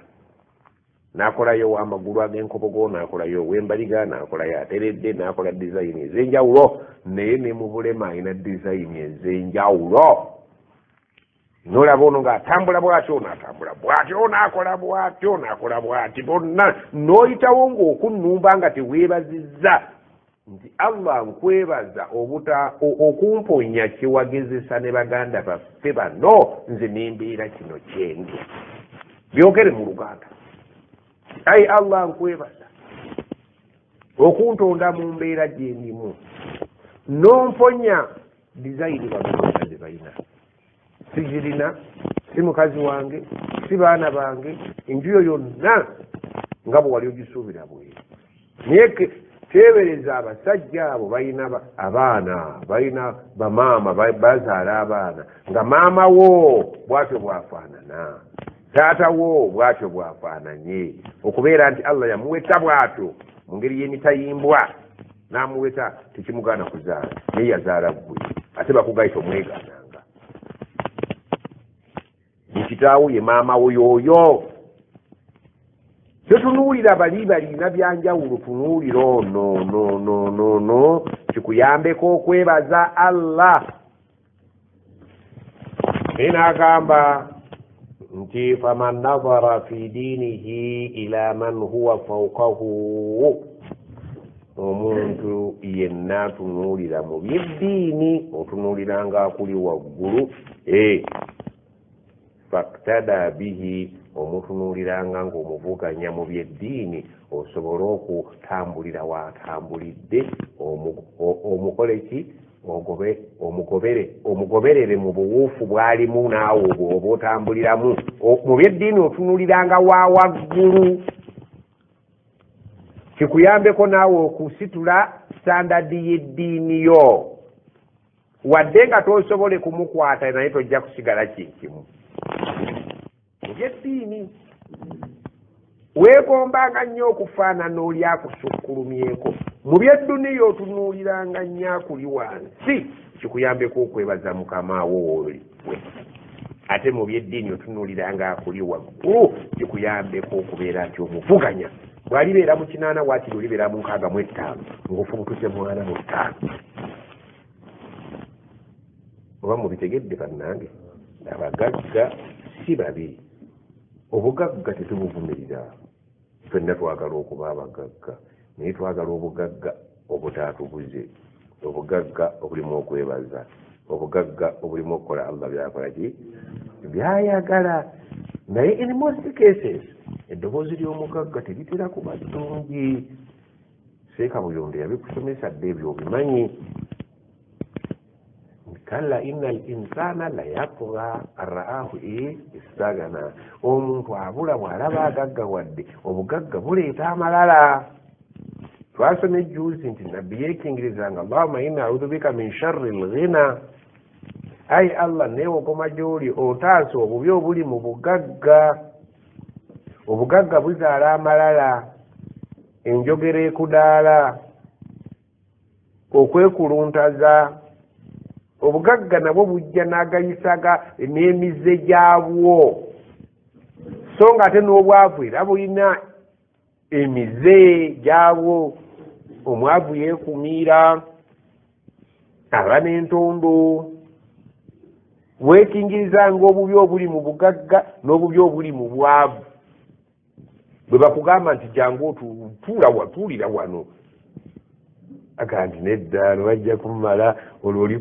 N'akolayo amagulu ag'enkobogo, n'akolayo ow'embaliga, n'akolayo ateredde, n'akola dizayini ez'enjawulo, naye ne mu bulema alina dizayini ez'enjawulo. N'olaba ono ng'atambula bw'atyo, n'atambula bw'atyo, n'akola bw'atyo, n'akola bw'ati, bonna n'oyitawo ng'okunnumba nga teweebazizza nti Allah nkwebaza okumponya kyewagezesa ne baganda baffe bano, nze nembeera kino kyendi. Byogere mu Luganda. Ayi Allah nkwebaza okuntonda mu mbeera gye ndimu, n'omponya dizayini baganda balina. Sigirina, si mukazi wange, si baana bange, enjuyo yonna nga bwe wali ogisuubira bweri. Naye teebereza abasajja abo balina abaana, balina bamaama bazaala abaana, nga maama wo bw'atyo bw'afaanana, taata wo bw'atyo bw'afaananye, okubeera nti Allah yamuweta bw'atyo mu ngeri y'emitayimbwa, n'amuweta tekimugaana kuzaala, naye yazaala ggwe, ate bakugayita omwegaananga. Kitaawo ye maama wo y'oyo. Totunuulira bali balina byanjawulo, tunuulira ono kikuyambeko okwebaza Allah. Naye n'agamba nti faman nadhara fi diinihi ila man huwa fawqahu, omuntu yenna atunuulira mu byeddiini otunuulira ng'akuli waggulu, faktada bihi, omutunuuliranga ng'omuvuganya mu byeddiini osobole okutambulira watambulidde, omukoleki omugoberere mu buwuufu bw'alimu naawe bw'oba otambuliramu. Mu byeddiini otunuuliranga wa waggulu, kikuyambeko naawe okusitula standadi y'eddiini yo, wadde nga tosobole kumukwata naye tojja kusigala kinkimu. Byeddiini weegombanga nnyo okufaanana oli akusukkulumyeko. Mu byedduniya otunuuliranga nnyo akuli wansi, kikuyambeko okwebaza mukama wo oli we. Ate mu byeddiini otunuuliranga akuli waggulu, kikuyambeko okubeera nti omuvuganya. Bw'alibeera mu 8 waakiri olibeera mu 65 ng'ofubutuse mwana mu 5. Oba mubitegedde bannange, abagagga si babiri. Obugagga tetubuvumirira, ffenna twagala okuba abagagga, naye twagala obugagga obutaatubuze, obugagga obulimu okwebaza, obugagga obulimu okukola Allah byakola ki byayagala. Naye in most cases eddoboozi ly'omugagga teritera kuba ddungi. Seeka Buyonde yabikusomesa dde ebyo obimanyi. Kalla innal insana la yatgha arraahu istagana. Omuntu abula bw'alaba agaggawadde, obugagga buleeta amalala. Twasoma ejjuuzi nti nabbi yeekingirizanga Allahumma inna a'udhu bika min sharri al-ghina. Ayi Allah neewogoma gy'oli otaasa obubi obuli mu bugagga. obugagga buzaala amalala, enjogera ekudaala, okwekuluntaza. Obugagga nabwo bujja n'agayisaga n'emize gyabwo, so nga ate n'obwavu era bulina emize gyabwo. Omwavu yeekumiira, aba n'entondo. Weekingiriza ng'obubi obuli mu bugagga n'obubi obuli mu bwavu. Bwe bakugamba nti jangu tuulira wano, aga nti nedda bajja kumala olwo oli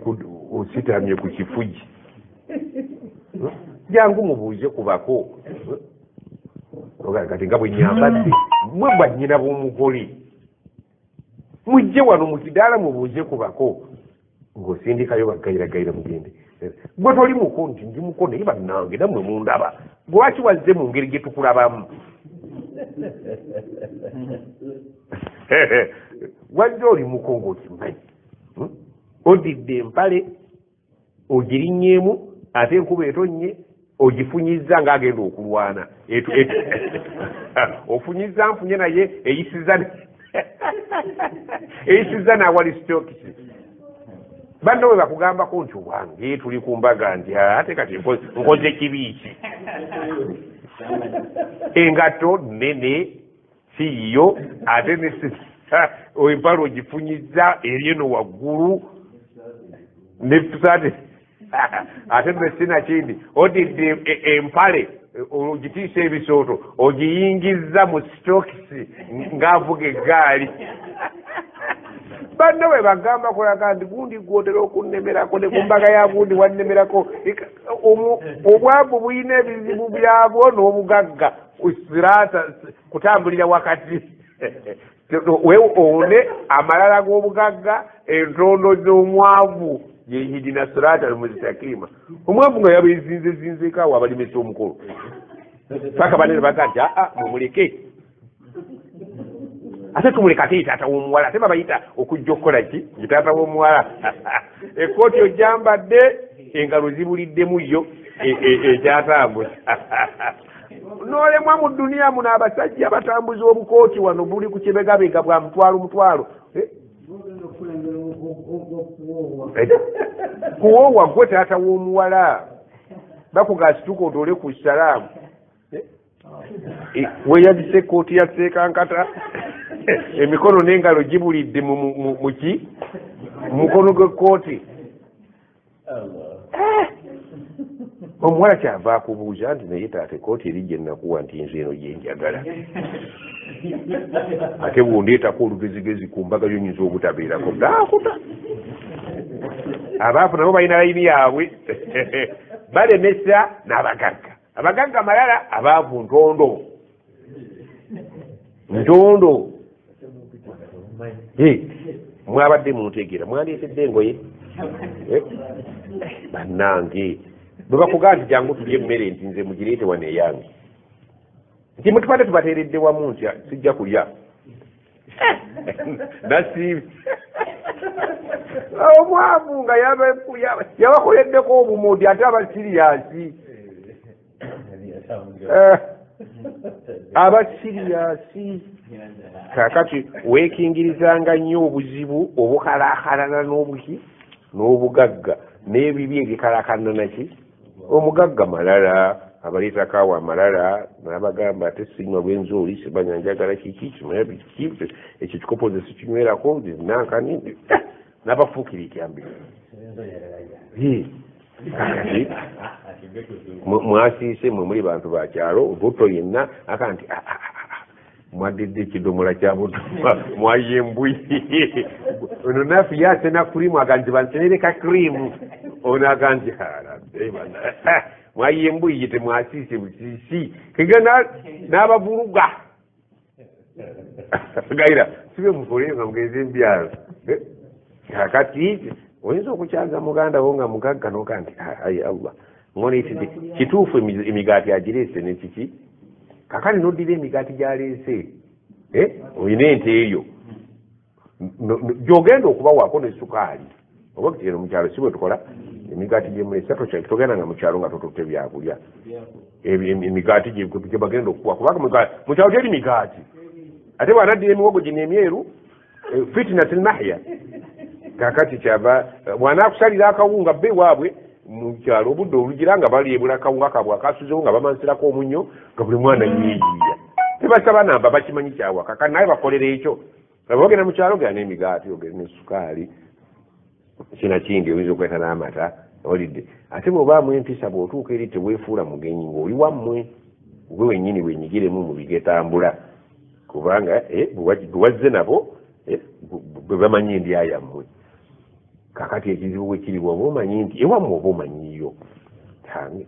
ositamye ku kifugi. Jangu mubuuze ku bako. Kati nga bwe nyambadde mwe bannyina b'omugole, mujje wano mu kidaala mubuuze ku bako, ng'osindikayo bagayiragayira mugende. Gwe toli muko nti ndi muko naye bannange nammwe mundaba, gwe lwaki wazze mu ngeri gye tukulabamu? Wajja oli muko ng'okimanyi, odidde empale ogirinnyeemu, ate enkuba etonnye ogifunyizza ng'agenda okulwana. Ofunyizza nfunye naye eyisizza n'awali sitokisi. Banno bwe bakugambako nti wange tuli ku mbaga nti ate kati nkoze kibi ki? Engatto nnene siiyo, ate empale ogifunyizza eri eno waggulu netusaate ate nesina kindi odidde empale ogitiisa ebisooto ogiyingizza mu sitokisi ng'avuga eggaali. Banno bwe bagamba kulaga nti gundi gwotera okunnemerako, ne ku mbaga ya gundi wannemerako. Obwavu bulina ebizibu byabwo n'obugagga siraata kutambulira wakati. Weewone amalala g'obugagga, entondo z'omwavu yehidina siraata almustakiima. Omwavu nga yabezinzezinzeko awo abalimisa omukolo paka banene baga nti mumuleke, ate tumuleka ate taata w'omuwala, ate babayita okujja okukola ki ye taata w'omuwala. Ekkooti ojambadde engalo zibuliddemu yo ekyatambuza. N'olemwa mu duniya muno abasajja batambuza obukooti wano buli ku kibegabega bwa mutwalo. Kuwoowa gwe taata w'omuwala, bakugazituka otoole ku salaamu. Weeyazise ekkooti ya Sseekankata, emikono n'engalo gibulidde mu ki mukono gw'ekkooti. Omuwala kyava akubuuza nti naye taata ekkooti eri gye nnakuwa nti nze eno gye njagala, ate bw'ondeetako olugezigezi ku mbaga yonyinza obutabeerako daakuta. Abaafu nabo balina layini yaabwe balemesa n'abagagga. Abagagga malala, abaavu ntondo. Mwabadde muntegeera, mwandeetedde engoye bannange. Bwe bakugamba nti jangu tulye emmere nti nze mugireete wano eyange, nti mutubadde tubateeredde wamu nti sijja kulya nasiibi. Omwavu nga yabakoleddeko obumudi ate abasiriyasi. Abasiriyasi kakati weekingirizanga nnyo obuzibu obukalaakalana n'obugagga n'ebibi ebikalaakalana naki. Omugagga malala, abaleetako awo amalala n'abagamba ate sinywa lw'enzooli sibanya njagala kiki kimanya biki ekyo kikopoze sikinywerako nankani n'abafuukira ekyambere. Mwasiise mwe muli bantu bakyalo buto yenna aka nti mwaddidde ekidomola kya buto mwaye embuyi ono nafu yasena kurimu aga nti bansenereka krimu ono aga nti mwaye embuyi ye temwasiise busisi kega n'abavuluga gaira sibe mukole nga mugeze embyalo kakati oyinza okukyanza muganda wo nga mugagga noga nti ayi Allah ngoneetidde kituufu emigaati agireese nekiki kakali noddira emigaati gyaleese olina ente eyo gyogenda okubawaako ne sukaali oba kitero mukyalo si bwe tukola emigaati gyemulesa togenda nga mukyalo nga totutte byakulya emigaati gye bagenda okuwa kubanga mukyalo teri migaati ate bw'anaddira emiwogo gino emyeru fitnat almahya kakati kyava bw'anaakusalira akawunga bbe waabwe mu kyalo obudde olugira nga baleebula akawunga kaabwe akasuzewo nga bamansirako omunnyo nga buli mwana nyiyiya tebasaba namba bakimanyi kyawaka kati naye bakolera ekyo bagenda mu kyalo gera n'emigaati ogera n'essukaali kinakindi oyinza okweta n'amata olidde ate bw'obaamu empisa bw'otuuka eri teweefuula mugenyi ng'oli wammwe gwe wennyini wenyigiremu mu bigetambula kubanga bwewazze nabo bwe bamanyi endya yammwe kakati ekizibu bwe kiri bw'oba omanyi nti ewammwe oba omanyiyo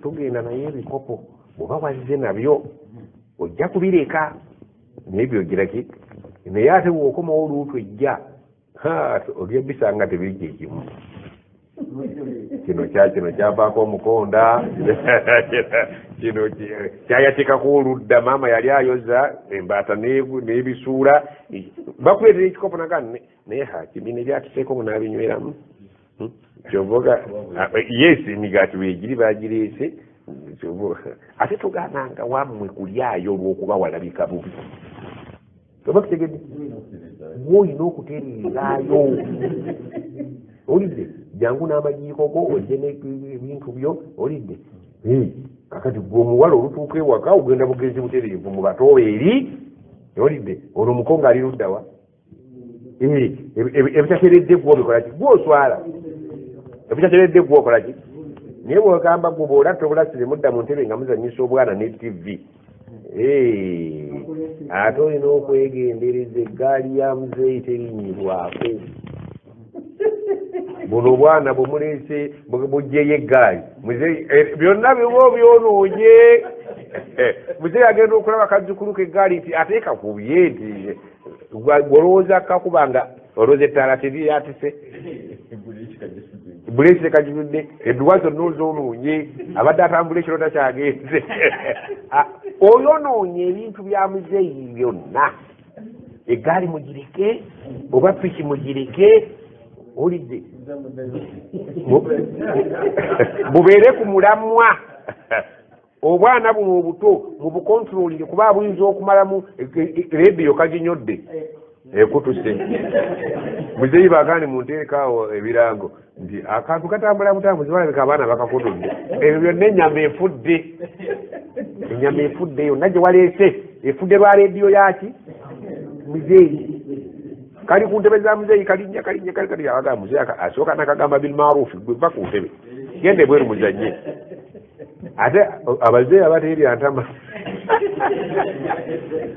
tugenda naye ebikopo bw'oba wazze nabyo ojja kubireka naye byogiraki naye ate bw'okomawo oluutu ejja olya bisanga tebiri kyekimu kino kyavaako omukonda kino kyayatekako oludda maama yali ayoza embaata n'ebisuula bakuleetera ekikopo nakani naye hakimine byatuseeko munaabinyweramo kyovoga yes emigaati weegiri bagireese ate tugambanga wammwe kulyayo olw'okuba walabika bubi oba kitegedde gwoyina okutereeraayo olidde jangu n'amajiiko go ojje n'ebintu byo olidde kakati gwe omuwala olutuuka ewaka ogenda bugenzi butereevu mu bato eri olidde olwo omukongo ali luddawa ebitateredde gwe obikola ki gwoswala ebitateredde gwe okola ki naye bwegamba gwe bw'olatta obulasire mudda mu ntebe nga muzanyisa obwana ne tv ate olina okwegendereza eggaali ya muzeeyi terinyirwako buno obwana bwemuleese bugyeyo eggaali byonna biba byonoonye muzeeyi agenda okulaba kazzukulu k'eggaali nti ateeka kubye nti olowooza kakuba nga olowooza ettaala teri atise buleesi kagivudde edduwa zonna ozoonoonye abadde atambula ekirota kyagenze oyonoonye ebintu bya muzeeyi byonna eggaali mugireke oba piki mugireke olidde bubeere ku mulamwa obwana buno obuto mubukontrolire kuba buyinza okumalamu rediyo kaginyodde ekutuse muzeeyi bagani munteekaawo ebirango nti akantu katambula butambuzi balabika abaana bakakutudde ebyo byonna ennyama efudde yonna gye waleese efudde lwa rediyo yaki muzeeyi kali ku ntebe za muzeeyi kalinnya kali abaga muzeeyi asooka nakagamba bilmarufu gwe ku ntebe gende bweru muzanye ate abazeeyi abateerya ntama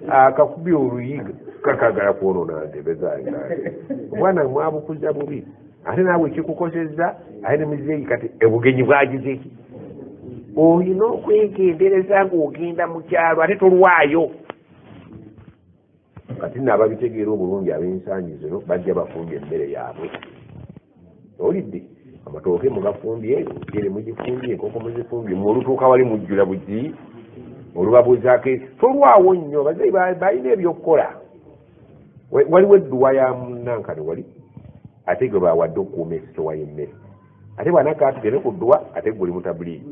akakubya oluyiga kakagala kwonoona ntebe zange obwana mwabukuza bubi ate naawe ekikukosezza ate ne muzeeyi kati obugenyi bwagizeki olina okwegendereza ng'ogenda mu kyalo ate tolwayo kati naababitegeera obulungi ab'ensangi zino bajja bafumbye emmere yaabwe olidde amatooke mugafumbye ere mugifumbye enkoko muzifumbye muolutuuka wali mujjula bugi olubabuuzaako tolwawo nnyo bazeeyi balina ebyokukola waliwo edduwa ya munankane wali ate gwe bawadde okukuuma esitowa y'emmere ate bwanaka tugende ku dduwa ate gwe oli mutabuliiri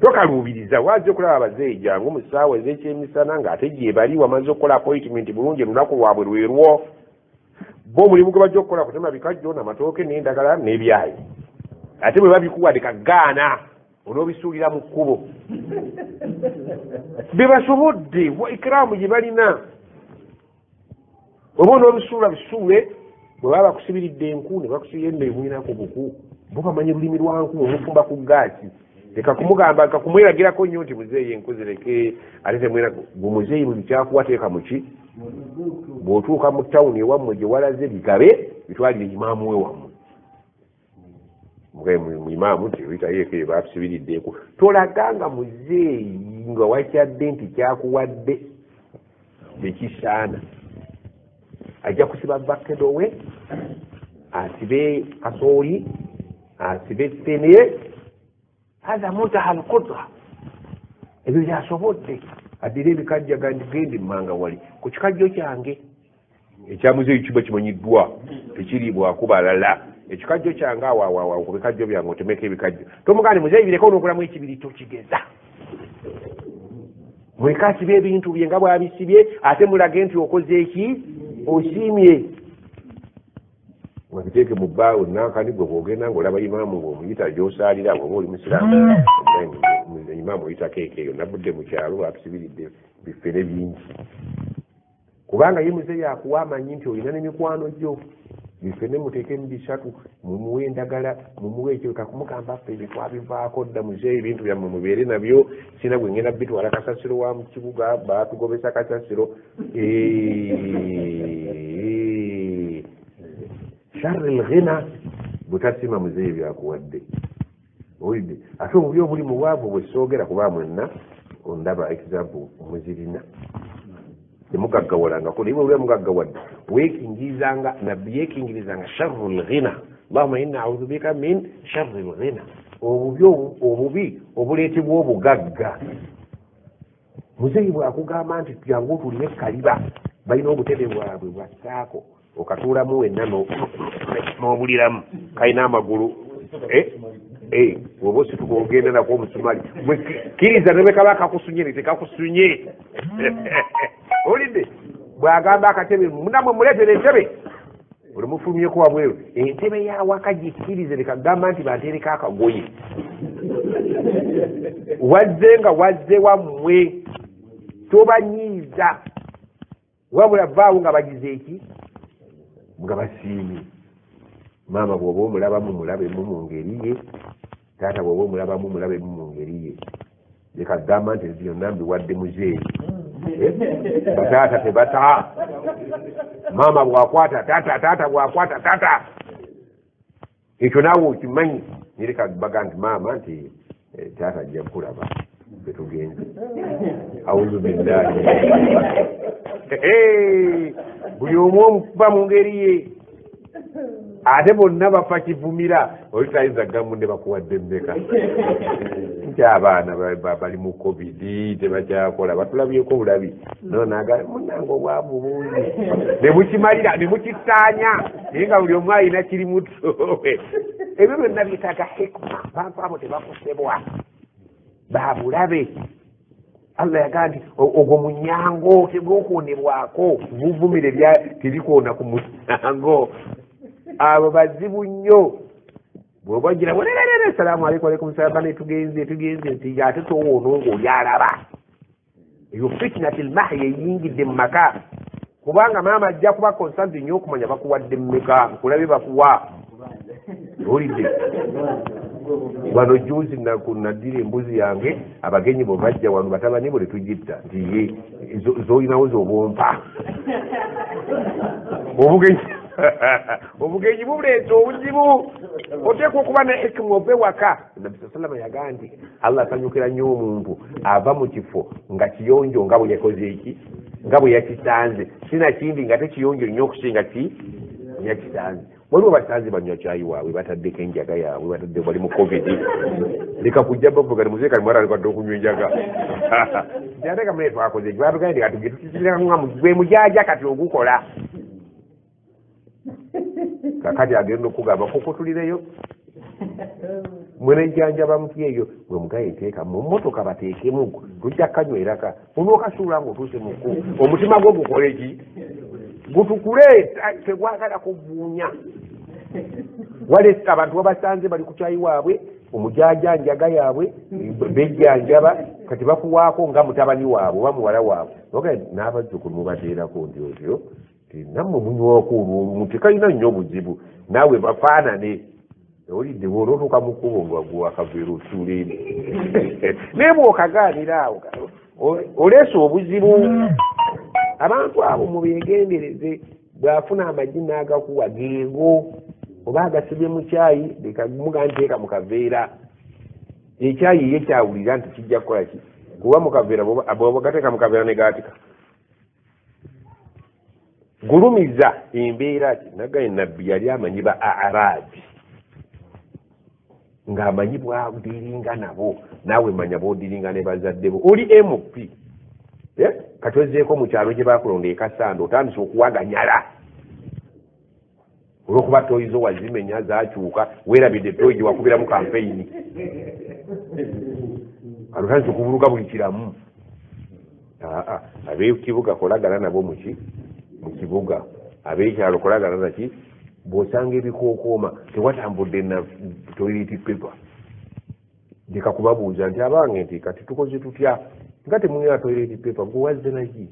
tokaluubiriza waze okulaba abazeeyi jangu mu ssaawa ez'ekyemisana ng'ate gye bali wamaze okukola appointment bulungi olunaku lwabwe lwerwo bo omulimu gwe bajja okukola kutema bikajjo n'amatooke n'endagala n'ebyayi ate bwe babikuwadde kagaana onoobisuulira mu kkubo be basobodde ikiraamu gye balina oba onoobisuula bisuule bwe baba bakusibiridde enku ne bakusibira emmere muyinako buku bo bamanyi lulimi lwa nku omufumba ku gaasi leka kumugamba kakumweragirako nnyo nti muzeeyi enku zireke ate temwerako gwe muzeeyi buli kyakuwateeka muki bw'otuuka mu tawuni ewammwe gye walaze bigabe bitwalire imaamu we wammwe mu imaamu tewitayeeko eyo bakusibiridde enku tolaganga muzeeyi nga wakyadde nti kyakuwadde tekisaana ajja kusiba bakedo we asibe kasooli asibe ttene haza muntaha alqudra ebyo byasobodde addira ebikajja gandi mmanga wali ku kikajjo kyange ekyamuzeeyi kiba kimanyiddwa tekiriibwako balala ekikajjo kyange awawawa ku bikajjo byange otemeka ebikajjo tomugane muzeeyi bireko n'okulamu ekibiri tokigeza muleka asibe ebintu bye nga bwabisibye ate mulage nti okoze eki osiimye wabiteeke mu bbaawo nankani gwe bwogenda ngaolaba imaamu ng'omuyita gy'osaalira bwoba oli musiraamu imaamu oyitako ekeeyo nabudde mu kyalo atusibiridde bifere bingi kubanga ye muzeeyi akuwa amanyi nti olina n'emikwano gyo bifene muteekemu bisatu mumuwe endagala mumuwe ekyo kakumugamba ffe ebitwabivaako dda muzeeyi ebintu byammwe mubeere nabyo sina gwe ngenda bitwala kasasiro wa mu kibuga baatugobesa kasasiro sharri lghina butasima muzeeyi byakuwadde owulidde ate obubi obuli mu bwavu bwe soogera kuba mwenna ondaba example muzirina temugaggawalangako naye bwe mugaggawadde weekingizanga nabbi yeekingirizanga sharru lghina allahumma inna audhu bika min sharri lghina obubi obuleetebwa obugagga muzeeyi bwakugamba nti jangu otulire ekkaliba balina obutebe bwabwe bwassaako okatuulamu wenna n'obuliramu kalina amagulu oba osituka ogenda nako omusumali kkiriza ne bwe kaba kakusunye ne tekakusunye olidde bwagamba akatebe munamwe muleetere entebe olimufulumyeko wabweru entebe yawaka gikkirize lekagamba nti bantereko akagoye wazze nga wazze wammwe tobanyiiza wabula vaawo nga bagize eki nga basiimye maama bw'oba omulabamu mulabemu mu ngeri ye taata bw'oba omulabamu mulabemu mu ngeri ye lekagamba nti byonna mbiwadde muzeeyi bataata tebata maama bwakwata taata taata bwakwata taata ekyo naawe okimanyi nereka baga nti maama nti taata ajja kulaba betugenze auzu billahi buli omu omukuba mu ngeri ye ate bonna bafa kivumira olitayinza gamunde bakuwadde mmeka nti abaana bali mu covid tebakyakola batulabyeko bulabi nonaga munange obwavu bungi nemukimalira nemukitaanya naye nga buli omu alina kiri mutowe ebyo byonna byetaaga hikma bantu abo tebakusebwa babulabe allah yagaa nti ogwo munyango tegwokuonebwako buvumire terikoona ku munyango abo bazibu nnyo bw'oba gira wererere salaamu aleikum aleikum salaam bane tugenze nti ate towoona ng'oli alaba eyo fitinati lmahya eyingidde mu maka kubanga maama ajja kuba konsanti nnyo okumanya bakuwadde mmeka nkulabe bakuwa olidde wano juzi naddira embuzi yange abagenyi bwe bajja wano batabani bo tetugitta nti ye zolinawo zobompa obugenyi bubuleeta obuzibu oteekwa okuba ne hikimu ove waka nabbi salama yagaa nti allah asanyukira nnyo omuntu ava mu kifo nga kiyonjo nga bwe yakoze eki nga bwe yakisanze sinakindi nga tekiyonjo nnyo okusinga yakisanze waliwo basanze banywa kyayi waabwe bataddeko enjaga yaabwe batadde bali mu covid leka kujja bavuga ne muzeeka nimwara likwadde okunywa enjaga ate kamune twakoze batugane ti katuge tukizirangamu gwe mujaja kati ogukola kakati agenda okugamba koko tulireyo mwenejjanjaba muti eyo gwe mugaye teeka mu mmotoka bateekemu tujja kanyweraka onookasuula ngaotuuse muku omutima gwo gukola eki gutukule tegwagala kubuunya wale abantu babasanze bali ku kyayi waabwe omujanja njaga yaabwe bejjanjaba kati bakuwaako nga mutabani waabwe oba muwala waabwe ogaye n'abazzukulu mubateerako nti otyo nammwe munywako olwolumu tekalina nnyo obuzibu naawe bafaanane olidde bwolootuuka mu kkubo ngagwe akaveera otuula eri naye bw'okagaanira awo oleesa obuzibu abantu abo mubeegendereze bw'afuna amagi n'agakuwa geego oba agasibye mu kyayi muga nteeka mu kaveera ekyayi ye kyawulira nti kijja kukola ki kuba mu kaveera bw'obagateeka mu kaveera ne gaatika gulumiza embeera ki nagaye nabbi yali amanyi ba arabi ng'amanyi bwadiringa nabo naawe manya bwodiringa ne bazadde bo oli mp kati ozzeeko mu kyalo gye bakulonda ekasanda otandise okuwaganyala olwokuba toyizo wazimenya zakyuka weerabidde toyi gye wakubiramu kampeyini alutandise okuvuluga buli kiramu ab'ekibuga kolagana nabo mu kibuga ab'ekyalo kolagana naki bw'osanga ebikookooma tewatambudde na toileti paper ndeka kubabuuza nti abange nti kati tukoze tutya nga temulina toileti paper gwewazze naki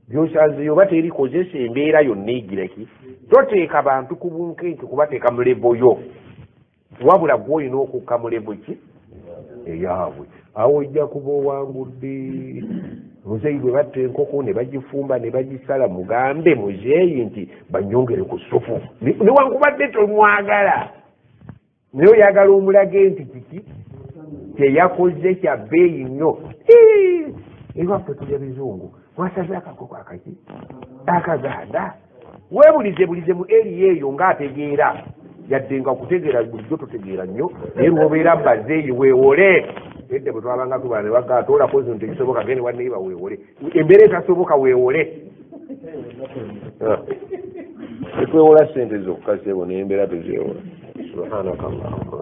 byosanzeyo oba terikozesa embeera yonna egiraki toteeka bantu ku bunkenke kubateeka mu lebo yo wabula gw'olina okukka mu lebo ki eyaabwe awo ojja kuba owangudde muzeeyi bwe batta enkoko ne bagifumba ne bagisala mugambe muzeeyi nti banyongere ku ssupu newankubadde tomwagala naye oyagala omulage nti kiki teyakoze kya bbeeyi nnyo ewaffe tulya bizungu mwasaze akakoko akaki akaganda weebulize mu eri eyo ng'ategeera yadde nga okutegeera bulijjo totegeera nnyo naye lwobeera mbazeeyi weewole edde bwe twabanga tubala ne bagata olakoze nti tekisoboka gende wanneyiba weewole embeera etasoboka weewole tekwewola sente zokka sebo naye embeera tezeewola subhanaka allahumma